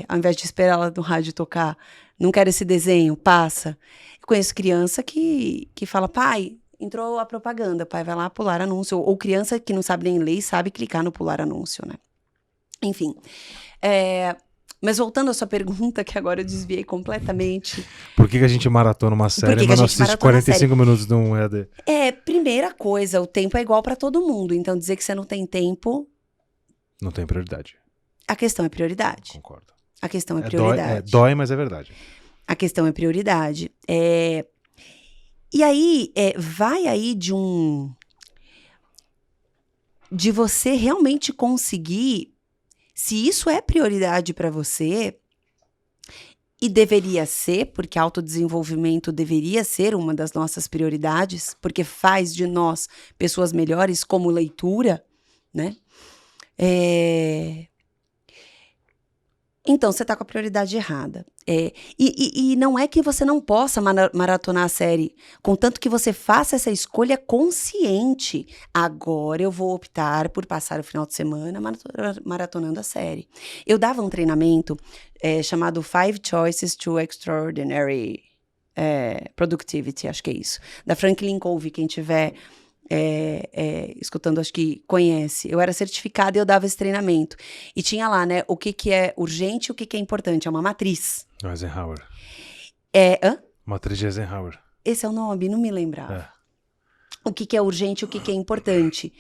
Ao invés de esperar ela no rádio tocar, não quero esse desenho, passa. Eu conheço criança que fala, pai, entrou a propaganda, pai vai lá pular anúncio. Ou criança que não sabe nem ler e sabe clicar no pular anúncio, né? Enfim. Mas voltando à sua pergunta, que agora eu desviei completamente. Por que a gente maratona uma série, mas não assiste 45 minutos de um EAD? Primeira coisa, o tempo é igual para todo mundo. Então, dizer que você não tem tempo... Não tem prioridade. A questão é prioridade. Concordo. A questão é prioridade. Dói, mas é verdade. A questão é prioridade. E aí, vai aí de você realmente conseguir... Se isso é prioridade para você, e deveria ser, porque autodesenvolvimento deveria ser uma das nossas prioridades, porque faz de nós pessoas melhores, como leitura, né? Então, você está com a prioridade errada. E não é que você não possa maratonar a série, contanto que você faça essa escolha consciente. Agora eu vou optar por passar o final de semana maratonando a série. Eu dava um treinamento chamado 5 Choices to Extraordinary Productivity, acho que é isso, da Franklin Covey, quem tiver... escutando, acho que conhece. Eu era certificada e eu dava esse treinamento. E tinha lá, né, o que é urgente e o que é importante. É uma matriz. Eisenhower. Matriz de Eisenhower. Esse é o nome, não me lembrava. O que é urgente e o que é importante.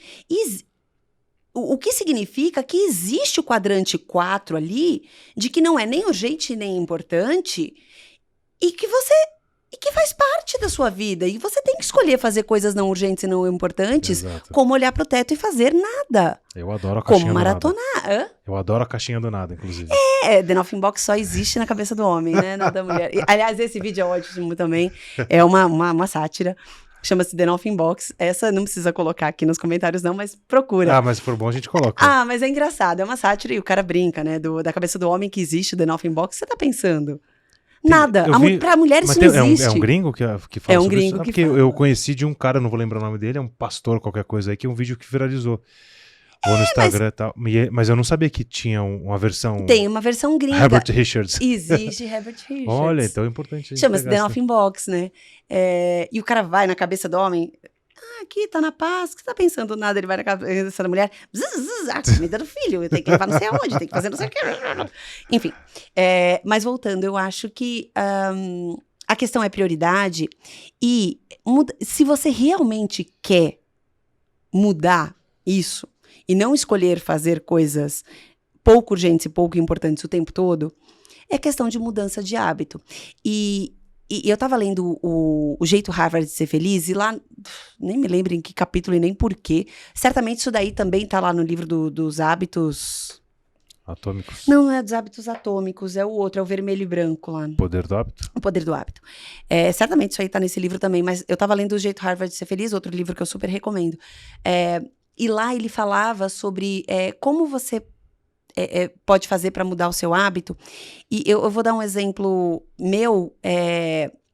O que significa que existe o quadrante 4 ali, de que não é nem urgente nem importante, e que faz parte da sua vida. E você tem que escolher fazer coisas não urgentes e não importantes, Exato. como olhar pro teto e fazer nada. Eu adoro a caixinha como do maratonar. nada. Eu adoro a caixinha do nada, inclusive. The Nothing Box só existe na cabeça do homem, né? Não da mulher. Aliás, esse vídeo é ótimo também. É uma sátira. Chama-se The Nothing Box. Essa não precisa colocar aqui nos comentários, não, mas procura. Mas se for bom, a gente coloca. Mas é engraçado. É uma sátira e o cara brinca, né? Da cabeça do homem que existe o The Nothing Box. Você tá pensando? Nada. Pra mulher isso não existe. É um gringo que fala sobre gringo isso? que Porque fala. eu conheci de um cara, não vou lembrar o nome dele, é um pastor, qualquer coisa aí, que é um vídeo que viralizou. Ou no Instagram e tal. Mas eu não sabia que tinha uma versão... Tem uma versão gringa. Herbert Richards. Existe Herbert Richards. Olha, então é importante a gente Chama-se pegar The Nothing Box, né? E o cara vai na cabeça do homem... aqui, tá na paz, o que você tá pensando? Nada, ele vai na cabeça da mulher... comida do filho, eu tenho que levar não sei aonde, tem que fazer não sei o que... Enfim, mas voltando, eu acho que... a questão é prioridade e se você realmente quer mudar isso e não escolher fazer coisas pouco urgentes e pouco importantes o tempo todo, é questão de mudança de hábito. E eu tava lendo o Jeito Harvard de Ser Feliz e lá, nem me lembro em que capítulo e nem porquê, certamente isso daí também tá lá no livro dos hábitos... Atômicos. Não é dos hábitos atômicos, é o outro, é o vermelho e branco lá. Poder do hábito? O Poder do Hábito. Certamente isso aí tá nesse livro também, mas eu tava lendo O Jeito Harvard de Ser Feliz, outro livro que eu super recomendo. E lá ele falava sobre como você pode fazer para mudar o seu hábito. E eu vou dar um exemplo meu,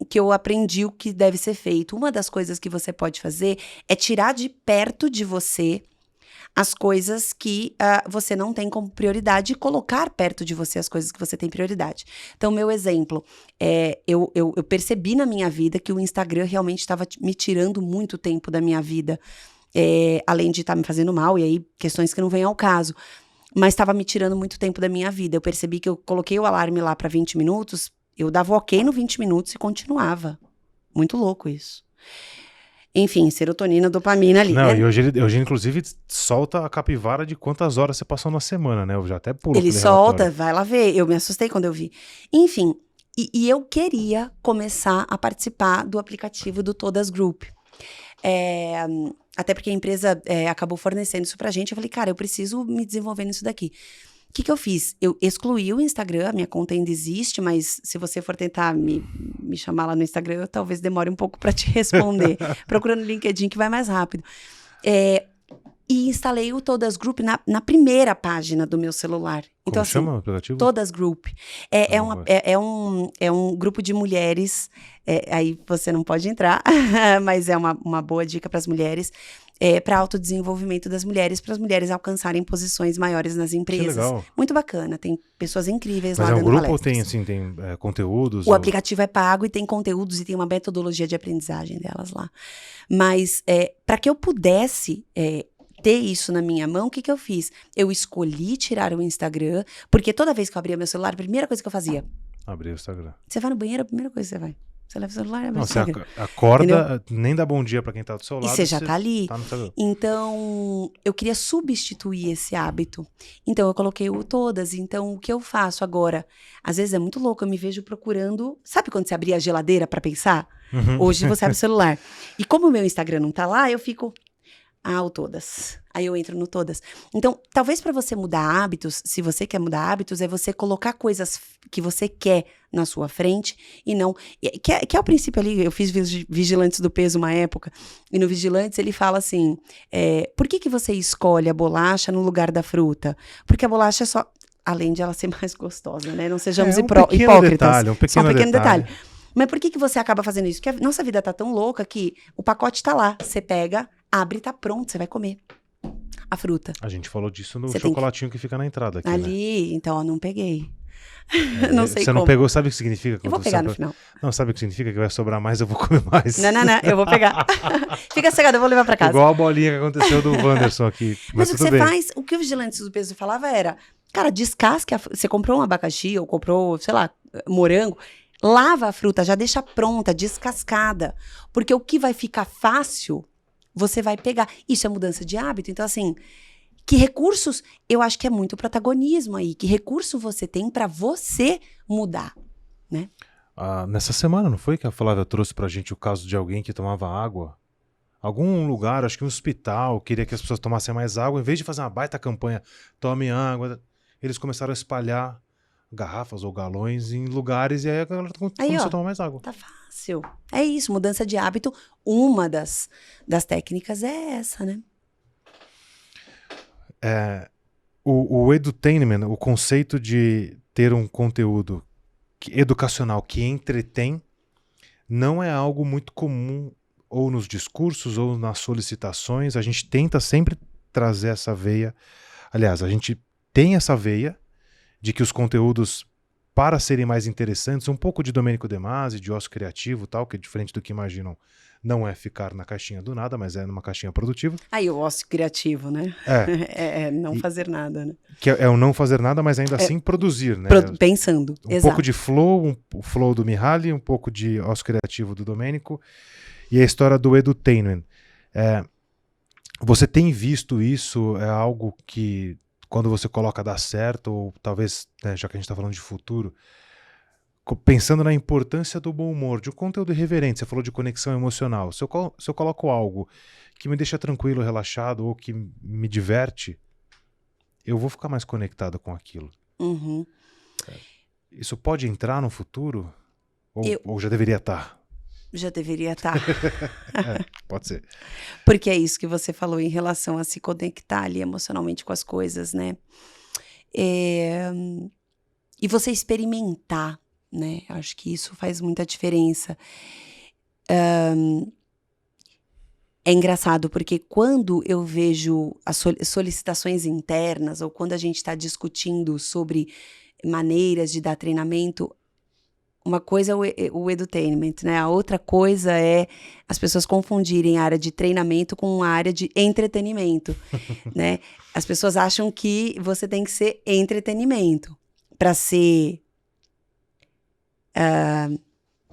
que eu aprendi o que deve ser feito. Uma das coisas que você pode fazer é tirar de perto de você as coisas que você não tem como prioridade e colocar perto de você as coisas que você tem prioridade. Então, meu exemplo, eu percebi na minha vida que o Instagram realmente estava me tirando muito tempo da minha vida, além de estar me fazendo mal, e aí questões que não vêm ao caso, mas estava me tirando muito tempo da minha vida. Eu percebi que eu coloquei o alarme lá para 20 minutos, eu dava ok no 20 minutos e continuava. Muito louco isso. Enfim, serotonina, dopamina ali, não, né? E hoje, inclusive, solta a capivara de quantas horas você passou na semana, né? Eu já até pulo Ele solta, vai lá ver. Eu me assustei quando eu vi. Enfim, e eu queria começar a participar do aplicativo do Todas Group. Até porque a empresa acabou fornecendo isso pra gente. Eu falei, cara, eu preciso me desenvolver nisso daqui. O que eu fiz? Eu excluí o Instagram, a minha conta ainda existe, mas se você for tentar me chamar lá no Instagram, eu talvez demore um pouco para te responder. Procurando no LinkedIn que vai mais rápido. E instalei o Todas Group na primeira página do meu celular. Então, Como chama o aplicativo? Todas Group. É um grupo de mulheres, aí você não pode entrar, mas é uma boa dica para as mulheres. Para autodesenvolvimento das mulheres, para as mulheres alcançarem posições maiores nas empresas. Que legal. Muito bacana, tem pessoas incríveis lá dando dando palestras. Mas é um grupo palestras. ou tem conteúdos? O aplicativo é pago e tem conteúdos e tem uma metodologia de aprendizagem delas lá. Mas para que eu pudesse ter isso na minha mão, o que eu fiz? Eu escolhi tirar o Instagram, porque toda vez que eu abria meu celular, a primeira coisa que eu fazia... Abrir o Instagram. Você vai no banheiro, a primeira coisa que você vai. Você leva o celular e abre o Você Instagram. acorda, Entendeu? nem dá bom dia pra quem tá do seu lado. E você já tá ali. Tá no Instagram. Então, eu queria substituir esse hábito. Então, eu coloquei o Todas. Então, o que eu faço agora? Às vezes é muito louco, eu me vejo procurando... Sabe quando você abria a geladeira pra pensar? Uhum. Hoje você abre o celular. E como o meu Instagram não tá lá, eu fico... o Todas. Aí eu entro no Todas. Então, talvez para você mudar hábitos, se você quer mudar hábitos, é você colocar coisas que você quer na sua frente e não... Que é o princípio ali, eu fiz Vigilantes do Peso uma época, e no Vigilantes ele fala assim, por que você escolhe a bolacha no lugar da fruta? Porque a bolacha é só... Além de ela ser mais gostosa, né? Não sejamos hipócritas. Só um pequeno detalhe. Mas por que você acaba fazendo isso? Porque a nossa vida tá tão louca que o pacote tá lá, você pega... Abre, tá pronto, você vai comer a fruta. A gente falou disso no chocolatinho que fica na entrada aqui, ali, né? Então, eu não peguei. Não sei Você não pegou, sabe o que significa? Eu vou pegar no final. Não, sabe o que significa? Que vai sobrar mais, eu vou comer mais. Não, eu vou pegar. Fica cegado, eu vou levar pra casa. Igual a bolinha que aconteceu do Wanderson aqui. Mas o que você faz, o que o Vigilantes do Peso falava era, cara, descasque, você comprou um abacaxi ou comprou, sei lá, morango, lava a fruta, já deixa pronta, descascada. Porque o que vai ficar fácil... Você vai pegar. Isso é mudança de hábito. Então, assim, que recursos... Eu acho que é muito protagonismo aí. Que recurso você tem para você mudar, né? Nessa semana, não foi que a Flávia trouxe pra gente o caso de alguém que tomava água? Algum lugar, acho que um hospital, queria que as pessoas tomassem mais água. Em vez de fazer uma baita campanha, tome água, eles começaram a espalhar garrafas ou galões em lugares e aí a galera começou a tomar mais água. Tá fácil. É isso, mudança de hábito. Uma das técnicas é essa, né? O edutainment, o conceito de ter um conteúdo educacional que entretém, não é algo muito comum ou nos discursos ou nas solicitações. A gente tenta sempre trazer essa veia. Aliás, a gente tem essa veia de que os conteúdos, para serem mais interessantes, um pouco de Domênico De Masi, de ócio criativo, tal, que é diferente do que imaginam, não é ficar na caixinha do nada, mas é numa caixinha produtiva. Aí o ócio criativo, né? É não fazer nada, né? Que é o não fazer nada, mas ainda assim produzir, né? Pensando, exato. Pouco de flow, o flow do Mihaly, um pouco de ócio criativo do Domênico, e a história do edutainment. Você tem visto isso? É algo que... quando você coloca dá certo, ou talvez, né, já que a gente está falando de futuro, pensando na importância do bom humor, de um conteúdo irreverente, você falou de conexão emocional, se eu coloco algo que me deixa tranquilo, relaxado, ou que me diverte, eu vou ficar mais conectado com aquilo. Uhum. Isso pode entrar no futuro? Ou já deveria estar? Já deveria estar. Pode ser. Porque é isso que você falou em relação a se conectar ali emocionalmente com as coisas, né? E você experimentar, né? Acho que isso faz muita diferença. É engraçado, porque quando eu vejo as solicitações internas, ou quando a gente está discutindo sobre maneiras de dar treinamento, uma coisa é o edutainment, né? A outra coisa é as pessoas confundirem a área de treinamento com a área de entretenimento, né? As pessoas acham que você tem que ser entretenimento para ser...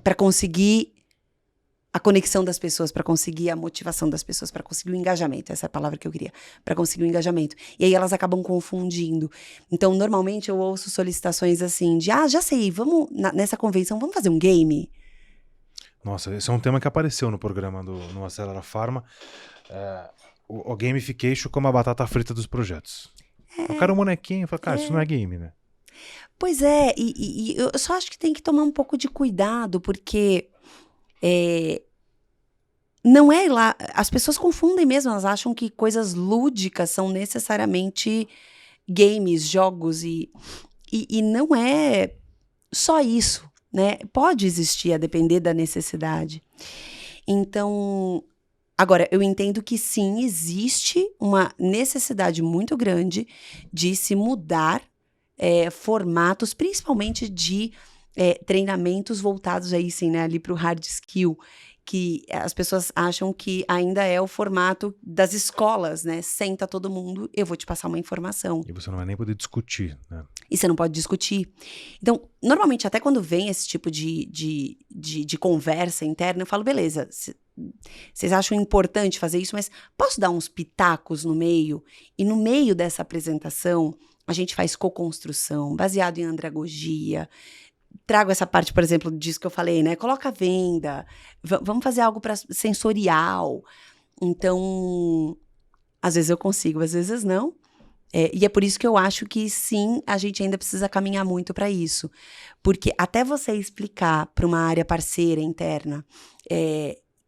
para conseguir a conexão das pessoas, para conseguir a motivação das pessoas, para conseguir o engajamento, essa é a palavra que eu queria, para conseguir o engajamento. E aí elas acabam confundindo. Então, normalmente eu ouço solicitações assim de, já sei, vamos, nessa convenção, vamos fazer um game? Nossa, esse é um tema que apareceu no programa no Acelera Pharma. O gamification como a batata frita dos projetos. Eu quero um bonequinho. Eu falo, cara, isso não é game, né? Pois é, e eu só acho que tem que tomar um pouco de cuidado, porque não é lá. As pessoas confundem mesmo, elas acham que coisas lúdicas são necessariamente games, jogos, e não é só isso, né? Pode existir, a depender da necessidade. Então, agora, eu entendo que sim, existe uma necessidade muito grande de se mudar formatos, principalmente de treinamentos voltados aí, sim, né, ali para o hard skill, que as pessoas acham que ainda é o formato das escolas, né? Senta todo mundo, eu vou te passar uma informação. E você não vai nem poder discutir, né? E você não pode discutir. Então, normalmente, até quando vem esse tipo de conversa interna, eu falo, beleza, vocês acham importante fazer isso, mas posso dar uns pitacos no meio? E no meio dessa apresentação, a gente faz co-construção, baseado em andragogia. Trago essa parte, por exemplo, disso que eu falei, né? Coloca a venda, vamos fazer algo para sensorial. Então, às vezes eu consigo, às vezes não. E é por isso que eu acho que sim, a gente ainda precisa caminhar muito para isso. Porque até você explicar para uma área parceira interna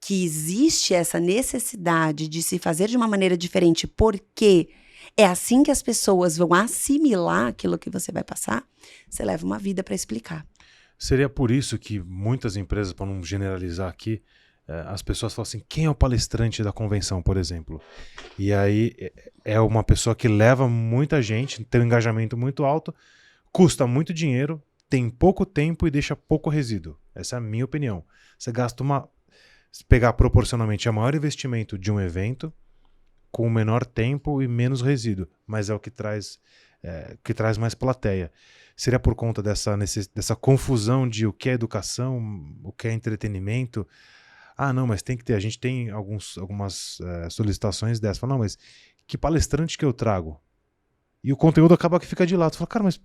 que existe essa necessidade de se fazer de uma maneira diferente, porque é assim que as pessoas vão assimilar aquilo que você vai passar, você leva uma vida para explicar. Seria por isso que muitas empresas, para não generalizar aqui, as pessoas falam assim, quem é o palestrante da convenção, por exemplo? E aí é uma pessoa que leva muita gente, tem um engajamento muito alto, custa muito dinheiro, tem pouco tempo e deixa pouco resíduo. Essa é a minha opinião. Você gasta pegar proporcionalmente o maior investimento de um evento com o menor tempo e menos resíduo, mas é o que traz mais plateia. Seria por conta dessa confusão de o que é educação, o que é entretenimento. Ah, não, mas tem que ter. A gente tem algumas solicitações dessas. Fala, não, mas que palestrante que eu trago? E o conteúdo acaba que fica de lado. Você fala, cara, mas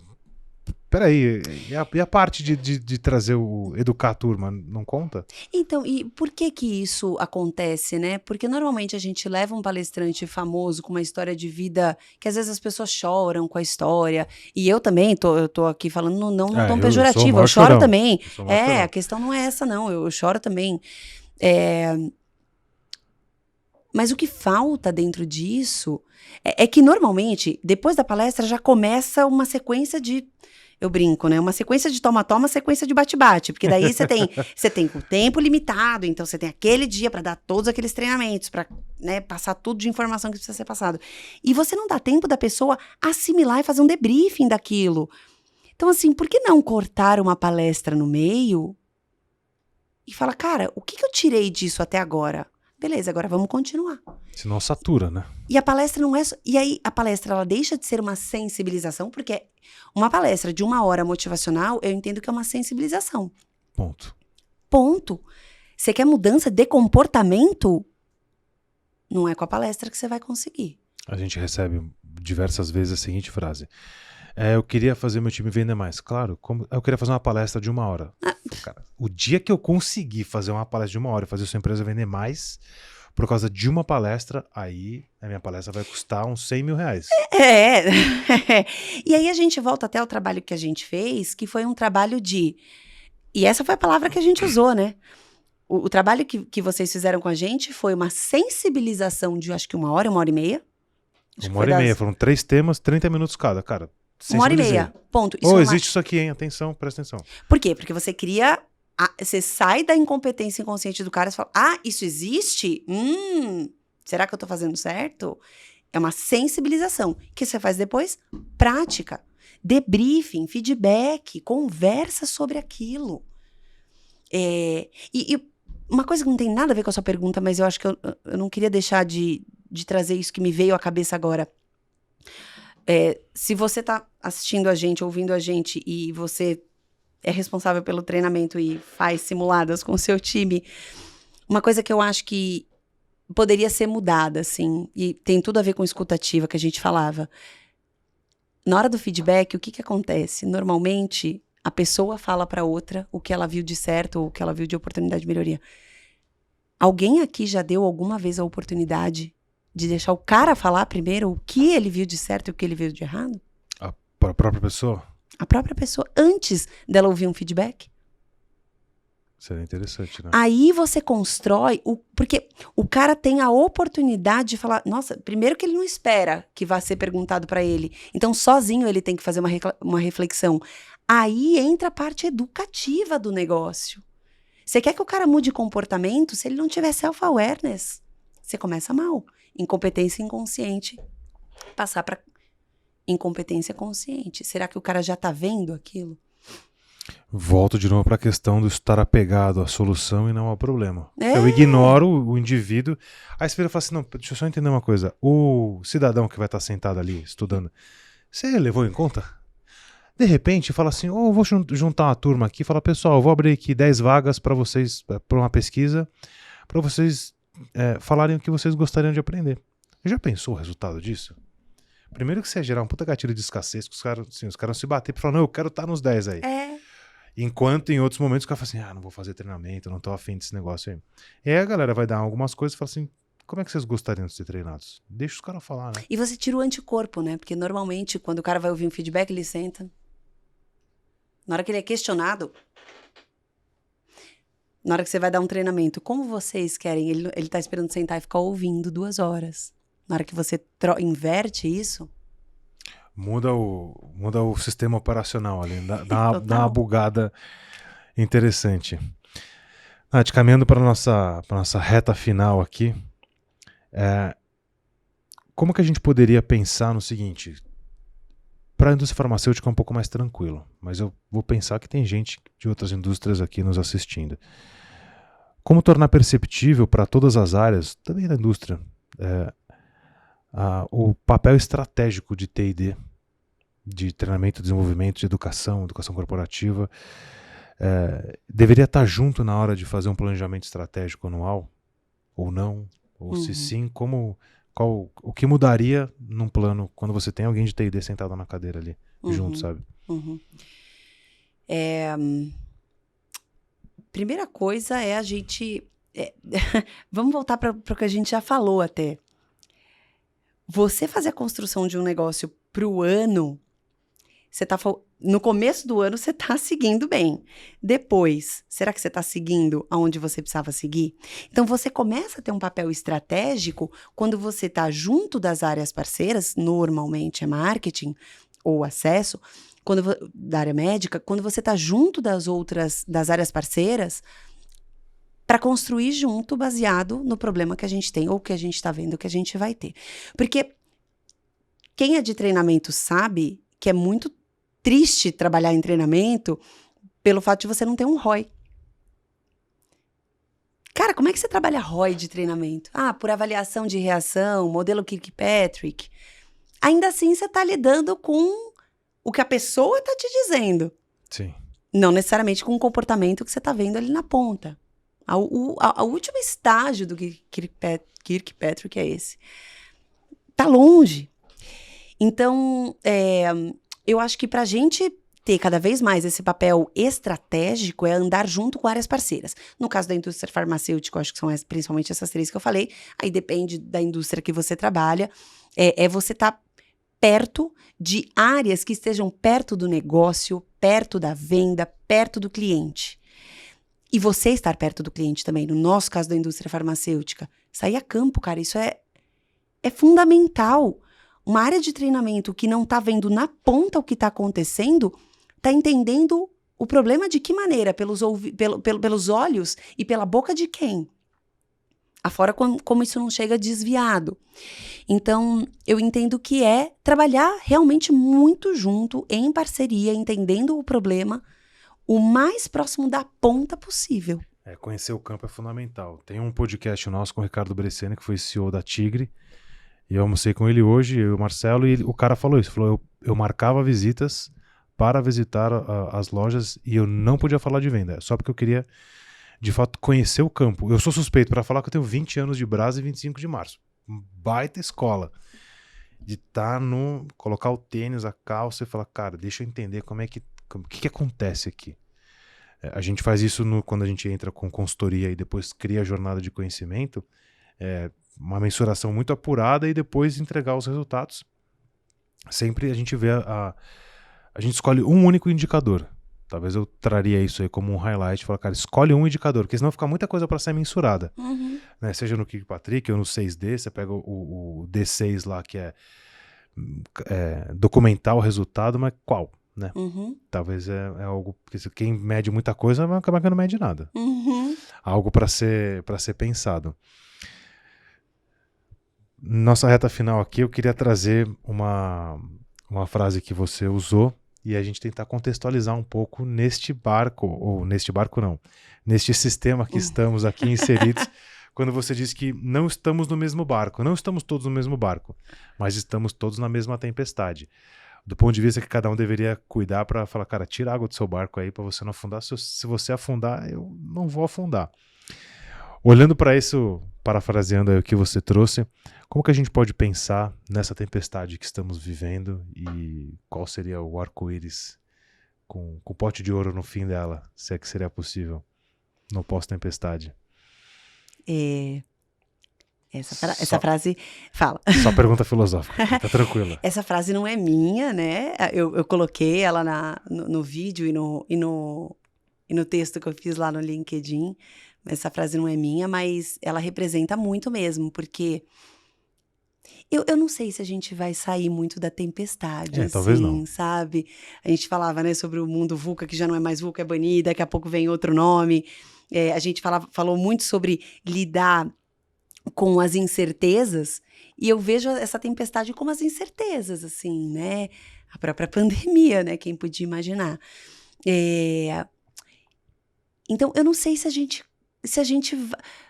peraí, e a parte de trazer educar a turma, não conta? Então, e por que isso acontece, né? Porque normalmente a gente leva um palestrante famoso com uma história de vida que às vezes as pessoas choram com a história. E eu também, eu tô aqui falando não num tom pejorativo, eu choro também. A questão não é essa não, eu choro também. Mas o que falta dentro disso é que normalmente, depois da palestra, já começa uma sequência de... Eu brinco, né? Uma sequência de toma-toma, sequência de bate-bate. Porque daí você tem o tempo limitado, então você tem aquele dia para dar todos aqueles treinamentos, para passar tudo de informação que precisa ser passado. E você não dá tempo da pessoa assimilar e fazer um debriefing daquilo. Então, assim, por que não cortar uma palestra no meio e falar, cara, o que eu tirei disso até agora? Beleza, agora vamos continuar. Senão satura, né? E a palestra não é... E aí, a palestra, ela deixa de ser uma sensibilização, porque uma palestra de 1 hora motivacional, eu entendo que é uma sensibilização. Ponto. Você quer mudança de comportamento? Não é com a palestra que você vai conseguir. A gente recebe diversas vezes a seguinte frase. Eu queria fazer meu time vender mais. Claro, eu queria fazer uma palestra de 1 hora. Cara, o dia que eu conseguir fazer uma palestra de 1 hora e fazer sua empresa vender mais por causa de uma palestra, aí a minha palestra vai custar uns 100 mil reais. E aí a gente volta até o trabalho que a gente fez, que foi um trabalho de... E essa foi a palavra que a gente usou, né? O trabalho que vocês fizeram com a gente foi uma sensibilização de, acho que 1 hora, 1h30. 1h30, foram 3 temas, 30 minutos cada, cara. 1h30, ponto. Existe isso aqui, hein? Atenção, presta atenção. Por quê? Porque você cria... Você sai da incompetência inconsciente do cara e fala, isso existe? Será que eu tô fazendo certo? É uma sensibilização. O que você faz depois? Prática. Debriefing, feedback, conversa sobre aquilo. E uma coisa que não tem nada a ver com a sua pergunta, mas eu acho que eu não queria deixar de trazer isso que me veio à cabeça agora. Se você tá assistindo a gente, ouvindo a gente, e você é responsável pelo treinamento e faz simuladas com o seu time, uma coisa que eu acho que poderia ser mudada, assim, e tem tudo a ver com escutativa que a gente falava. Na hora do feedback, o que acontece? Normalmente, a pessoa fala para outra o que ela viu de certo ou o que ela viu de oportunidade de melhoria. Alguém aqui já deu alguma vez a oportunidade de deixar o cara falar primeiro o que ele viu de certo e o que ele viu de errado? A própria pessoa? A própria pessoa, antes dela ouvir um feedback? Seria interessante, né? Aí você constrói, porque o cara tem a oportunidade de falar, nossa, primeiro que ele não espera que vá ser perguntado para ele, então sozinho ele tem que fazer uma reflexão. Aí entra a parte educativa do negócio. Você quer que o cara mude comportamento? Se ele não tiver self-awareness, você começa mal. Incompetência inconsciente, passar para incompetência consciente. Será que o cara já tá vendo aquilo? Volto de novo para a questão do estar apegado à solução e não ao problema. Eu ignoro o indivíduo. Aí você vira e fala assim, não, deixa eu só entender uma coisa. O cidadão que vai estar sentado ali estudando, você levou em conta? De repente fala assim, eu vou juntar uma turma aqui e falar, pessoal, eu vou abrir aqui 10 vagas para vocês, para uma pesquisa, para vocês falarem o que vocês gostariam de aprender. Já pensou o resultado disso? Primeiro que você ia gerar um puta gatilho de escassez, que os caras se bater e falar, não, eu quero estar nos 10 aí. Enquanto em outros momentos o cara fala assim, não vou fazer treinamento, não tô afim desse negócio aí. E aí a galera vai dar algumas coisas e fala assim, como é que vocês gostariam de ser treinados? Deixa os caras falar, né? E você tira o anticorpo, né? Porque normalmente quando o cara vai ouvir um feedback, ele senta. Na hora que ele é questionado, na hora que você vai dar um treinamento, como vocês querem? Ele tá esperando sentar e ficar ouvindo 2 horas. Na hora que você inverte isso... Muda o sistema operacional ali, dá uma bugada interessante. Nath, caminhando para nossa reta final aqui, como que a gente poderia pensar no seguinte? Para a indústria farmacêutica é um pouco mais tranquilo, mas eu vou pensar que tem gente de outras indústrias aqui nos assistindo. Como tornar perceptível para todas as áreas, também da indústria, o papel estratégico de T&D, de treinamento, desenvolvimento, de educação corporativa, deveria estar junto na hora de fazer um planejamento estratégico anual? Ou não? Ou se sim, o que mudaria num plano quando você tem alguém de T&D sentado na cadeira ali, junto, sabe? Primeira coisa é a gente... vamos voltar para o que a gente já falou até. Você fazer a construção de um negócio para o ano, no começo do ano você está seguindo bem. Depois, será que você está seguindo aonde você precisava seguir? Então, você começa a ter um papel estratégico quando você está junto das áreas parceiras, normalmente é marketing ou acesso, da área médica, quando você está junto das áreas parceiras, para construir junto, baseado no problema que a gente tem, ou que a gente está vendo que a gente vai ter. Porque quem é de treinamento sabe que é muito triste trabalhar em treinamento pelo fato de você não ter um ROI. Cara, como é que você trabalha ROI de treinamento? Por avaliação de reação, modelo Kirkpatrick. Ainda assim, você está lidando com o que a pessoa está te dizendo. Sim. Não necessariamente com o comportamento que você está vendo ali na ponta. O último estágio do Kirkpatrick é esse. Tá longe. Então, eu acho que para a gente ter cada vez mais esse papel estratégico é andar junto com áreas parceiras. No caso da indústria farmacêutica, eu acho que são principalmente essas 3 que eu falei. Aí depende da indústria que você trabalha. Você estar perto de áreas que estejam perto do negócio, perto da venda, perto do cliente. E você estar perto do cliente também, no nosso caso da indústria farmacêutica. Sair a campo, cara, isso é fundamental. Uma área de treinamento que não está vendo na ponta o que está acontecendo, está entendendo o problema de que maneira? Pelos olhos e pela boca de quem? Afora como isso não chega desviado. Então, eu entendo que é trabalhar realmente muito junto, em parceria, entendendo o problema, o mais próximo da ponta possível. Conhecer o campo é fundamental. Tem um podcast nosso com o Ricardo Bresciani, que foi CEO da Tigre, e eu almocei com ele hoje, eu e o Marcelo, e o cara falou isso, falou, eu marcava visitas para visitar as lojas e eu não podia falar de venda, só porque eu queria, de fato, conhecer o campo. Eu sou suspeito para falar que eu tenho 20 anos de Brasa e 25 de março. Baita escola. De colocar o tênis, a calça e falar, cara, deixa eu entender como é O que acontece aqui? A gente faz isso quando a gente entra com consultoria e depois cria a jornada de conhecimento, uma mensuração muito apurada e depois entregar os resultados. Sempre a gente vê a gente escolhe um único indicador. Talvez eu traria isso aí como um highlight, falar, cara, escolhe um indicador, porque senão fica muita coisa para ser mensurada. Né? Seja no Kirkpatrick ou no 6D, você pega o D6 lá, que é documentar o resultado, mas qual? Né? Talvez é algo, porque quem mede muita coisa vai acabar que não mede nada. Algo para ser pensado. Nossa reta final aqui, eu queria trazer uma frase que você usou e a gente tentar contextualizar um pouco neste barco neste sistema que estamos aqui inseridos, quando você diz que não estamos no mesmo barco, não estamos todos no mesmo barco, mas estamos todos na mesma tempestade. Do ponto de vista que cada um deveria cuidar para falar, cara, tira a água do seu barco aí para você não afundar, se você afundar, eu não vou afundar. Olhando para isso, parafraseando aí o que você trouxe, como que a gente pode pensar nessa tempestade que estamos vivendo e qual seria o arco-íris com o pote de ouro no fim dela, se é que seria possível, no pós-tempestade? Essa frase fala. Só pergunta filosófica, tá tranquila. Essa frase não é minha, né? Eu coloquei ela no vídeo e no texto que eu fiz lá no LinkedIn. Essa frase não é minha, mas ela representa muito mesmo, porque eu não sei se a gente vai sair muito da tempestade, assim, talvez não. sabe? A gente falava, né, sobre o mundo VUCA, que já não é mais VUCA, é banida, daqui a pouco vem outro nome. A gente falou muito sobre lidar com as incertezas, e eu vejo essa tempestade como as incertezas, assim, né? A própria pandemia, né? Quem podia imaginar. Então, eu não sei se a gente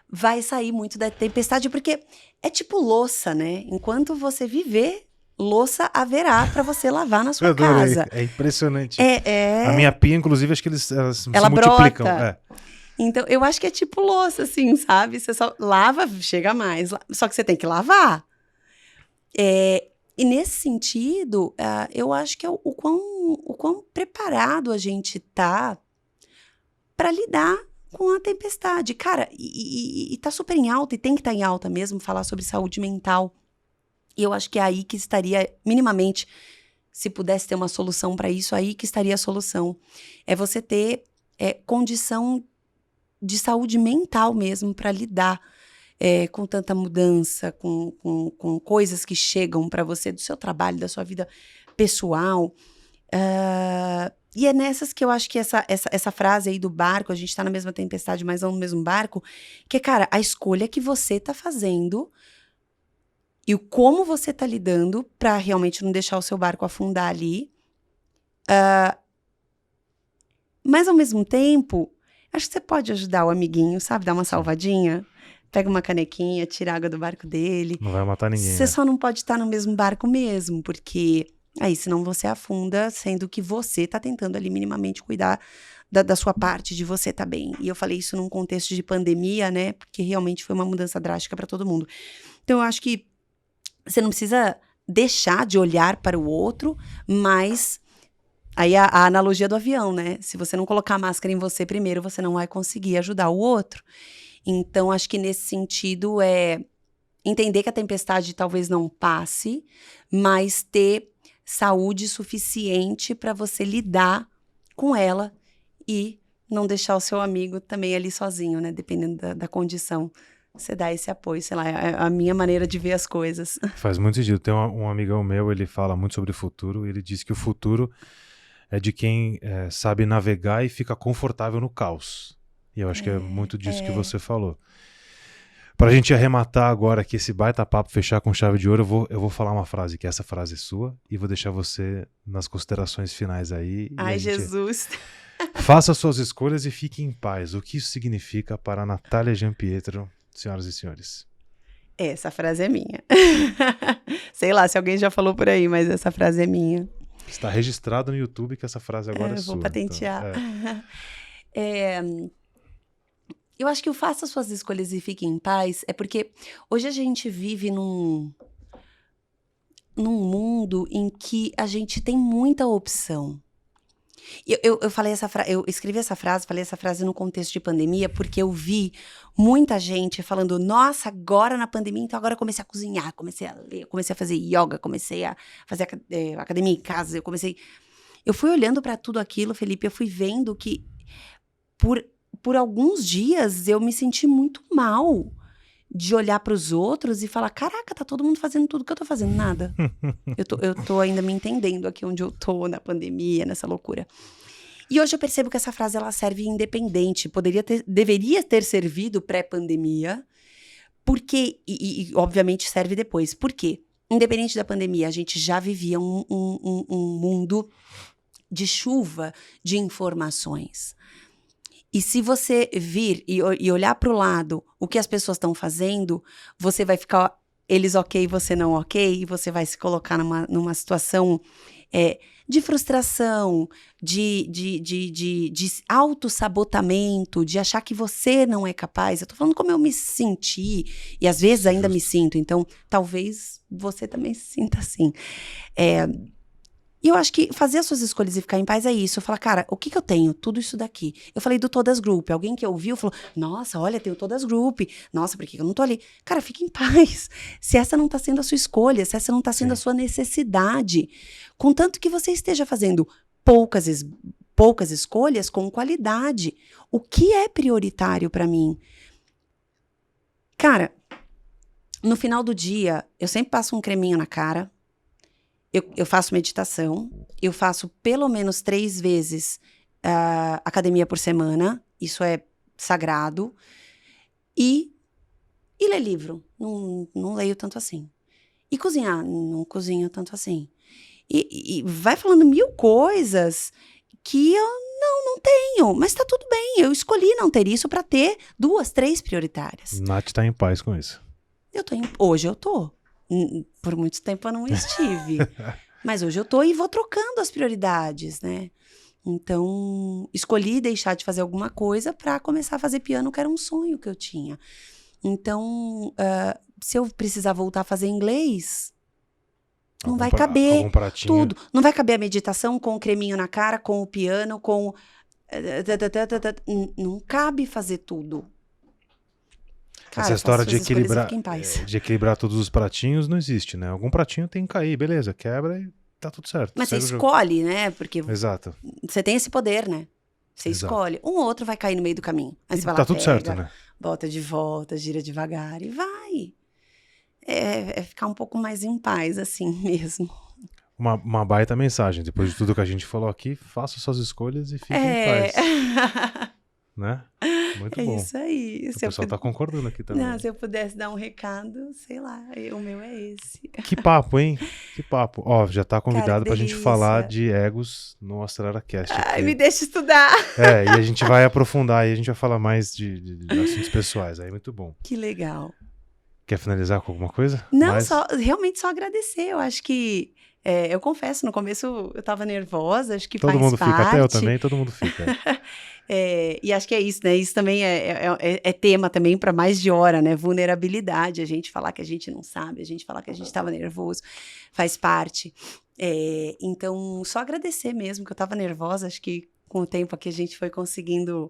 vai sair muito da tempestade, porque é tipo louça, né? Enquanto você viver, louça haverá para você lavar na sua casa. É impressionante. A minha pia, inclusive, acho que elas se multiplicam. Então, eu acho que é tipo louça, assim, sabe? Você só lava, chega mais. Só que você tem que lavar. E nesse sentido, eu acho que é o quão preparado a gente tá para lidar com a tempestade. Cara, e tá super em alta, e tem que estar em alta mesmo, falar sobre saúde mental. E eu acho que é aí que estaria, minimamente, se pudesse ter uma solução para isso, aí que estaria a solução. É você ter condição de saúde mental mesmo para lidar com tanta mudança, com coisas que chegam para você do seu trabalho, da sua vida pessoal. E é nessas que eu acho que essa frase aí do barco, a gente tá na mesma tempestade, mas não no mesmo barco, que é, cara, a escolha que você tá fazendo e o como você tá lidando para realmente não deixar o seu barco afundar ali. Mas, ao mesmo tempo, acho que você pode ajudar o amiguinho, sabe? Dar uma salvadinha. Pega uma canequinha, tira a água do barco dele. Não vai matar ninguém, Você só não pode estar no mesmo barco mesmo, porque aí senão você afunda, sendo que você tá tentando ali minimamente cuidar da sua parte, de você tá bem. E eu falei isso num contexto de pandemia, né? Porque realmente foi uma mudança drástica para todo mundo. Então, eu acho que você não precisa deixar de olhar para o outro, mas aí a analogia do avião, né? Se você não colocar a máscara em você primeiro, você não vai conseguir ajudar o outro. Então, acho que nesse sentido entender que a tempestade talvez não passe, mas ter saúde suficiente para você lidar com ela e não deixar o seu amigo também ali sozinho, né? Dependendo da condição. Você dá esse apoio, sei lá, é a minha maneira de ver as coisas. Faz muito sentido. Tem um amigão meu, ele fala muito sobre o futuro, e ele diz que o futuro é de quem sabe navegar e fica confortável no caos. E eu acho que é muito disso que você falou. Pra gente arrematar agora aqui esse baita papo, fechar com chave de ouro, eu vou falar uma frase, que essa frase é sua, e vou deixar você nas considerações finais aí. Ai, Jesus! Faça suas escolhas e fique em paz. O que isso significa para a Natália Giampietro, senhoras e senhores? Essa frase é minha. Sei lá se alguém já falou por aí, mas essa frase é minha. Está registrado no YouTube que essa frase agora é sua. Vou patentear. Então, eu acho que o faça suas escolhas e fique em paz é porque hoje a gente vive num mundo em que a gente tem muita opção. Eu falei eu escrevi essa frase, falei essa frase no contexto de pandemia, porque eu vi muita gente falando, nossa, agora na pandemia, então agora eu comecei a cozinhar, comecei a ler, comecei a fazer yoga, comecei a fazer academia em casa, eu fui olhando para tudo aquilo, Felipe, eu fui vendo que por alguns dias eu me senti muito mal de olhar para os outros e falar, caraca, tá todo mundo fazendo tudo que eu tô fazendo, nada. Eu tô ainda me entendendo aqui onde eu tô, na pandemia, nessa loucura. E hoje eu percebo que essa frase, ela serve independente, deveria ter servido pré-pandemia, porque, e obviamente serve depois. Por quê? Independente da pandemia, a gente já vivia um mundo de chuva de informações. E se você vir e olhar para o lado o que as pessoas estão fazendo, você vai ficar, eles ok, você não ok, e você vai se colocar numa situação de frustração, de autossabotamento, de achar que você não é capaz. Eu tô falando como eu me senti, e às vezes ainda me sinto, então talvez você também se sinta assim. E eu acho que fazer as suas escolhas e ficar em paz é isso. Eu falo, cara, o que eu tenho? Tudo isso daqui. Eu falei do Todas Group. Alguém que ouviu falou, nossa, olha, tenho Todas Group. Nossa, por que eu não tô ali? Cara, fique em paz. Se essa não tá sendo a sua escolha, se essa não tá sendo a sua necessidade, contanto que você esteja fazendo poucas escolhas com qualidade. O que é prioritário pra mim? Cara, no final do dia, eu sempre passo um creminho na cara. Eu faço meditação, eu faço pelo menos 3 vezes academia por semana, isso é sagrado, e ler livro, não leio tanto assim. E cozinhar, não cozinho tanto assim. E vai falando 1000 coisas que eu não tenho, mas tá tudo bem, eu escolhi não ter isso para ter 2, 3 prioritárias. Nath tá em paz com isso. Hoje eu tô. Por muito tempo eu não estive. Mas hoje eu tô e vou trocando as prioridades, né? Então, escolhi deixar de fazer alguma coisa para começar a fazer piano, que era um sonho que eu tinha. Então, se eu precisar voltar a fazer inglês, não vai caber tudo. Não vai caber a meditação com o creminho na cara, com o piano, com... Não cabe fazer tudo. Cara, essa história de equilibrar todos os pratinhos não existe, né? Algum pratinho tem que cair, beleza, quebra e tá tudo certo. Mas você escolhe, né? Porque exato. Você tem esse poder, né? Você escolhe. Um ou outro vai cair no meio do caminho. Aí você vai lá, tá tudo certo, né? Bota de volta, gira devagar e vai. É ficar um pouco mais em paz, assim mesmo. Uma baita mensagem. Depois de tudo que a gente falou aqui, faça suas escolhas e fique em paz. Né? Muito bom. É isso aí. O pessoal tá concordando aqui também. Não, se eu pudesse dar um recado, sei lá, o meu é esse. Que papo, hein? Que papo. Ó, já tá convidado pra gente falar de egos no AceleraCast. Ai, me deixa estudar. E a gente vai aprofundar e a gente vai falar mais de assuntos pessoais. Aí, muito bom. Que legal. Quer finalizar com alguma coisa? Não, realmente só agradecer. Eu acho que, eu confesso, no começo eu tava nervosa, acho que todo faz mundo parte. Fica, até eu também, todo mundo fica. E acho que é isso, né? Isso também é tema também para mais de hora, né? Vulnerabilidade, a gente falar que a gente não sabe, a gente falar que a gente estava nervoso, faz parte. Então, só agradecer mesmo, que eu estava nervosa, acho que com o tempo aqui a gente foi conseguindo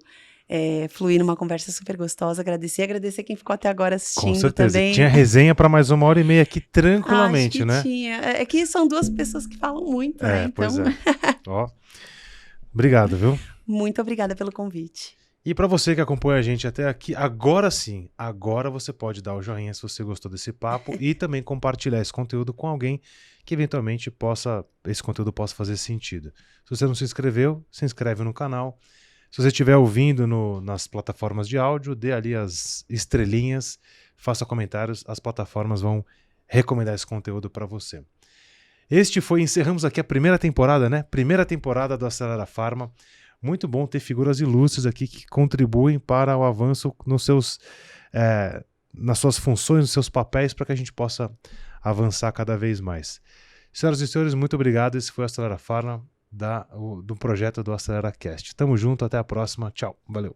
fluir numa conversa super gostosa. Agradecer quem ficou até agora assistindo. Com certeza. Também. Tinha resenha para mais 1h30 aqui tranquilamente, acho que né? Tinha. É que são 2 pessoas que falam muito, né? Então... Pois é. Ó, obrigado, viu? Muito obrigada pelo convite. E para você que acompanha a gente até aqui, agora sim, agora você pode dar o joinha se você gostou desse papo e também compartilhar esse conteúdo com alguém que eventualmente esse conteúdo possa fazer sentido. Se você não se inscreveu, se inscreve no canal. Se você estiver ouvindo nas plataformas de áudio, dê ali as estrelinhas, faça comentários, as plataformas vão recomendar esse conteúdo para você. Encerramos aqui a primeira temporada, né? Primeira temporada do Acelera Pharma. Muito bom ter figuras ilustres aqui que contribuem para o avanço nas suas funções, nos seus papéis, para que a gente possa avançar cada vez mais. Senhoras e senhores, muito obrigado. Esse foi o Acelera Pharma do projeto do AceleraCast. Tamo junto, até a próxima. Tchau, valeu.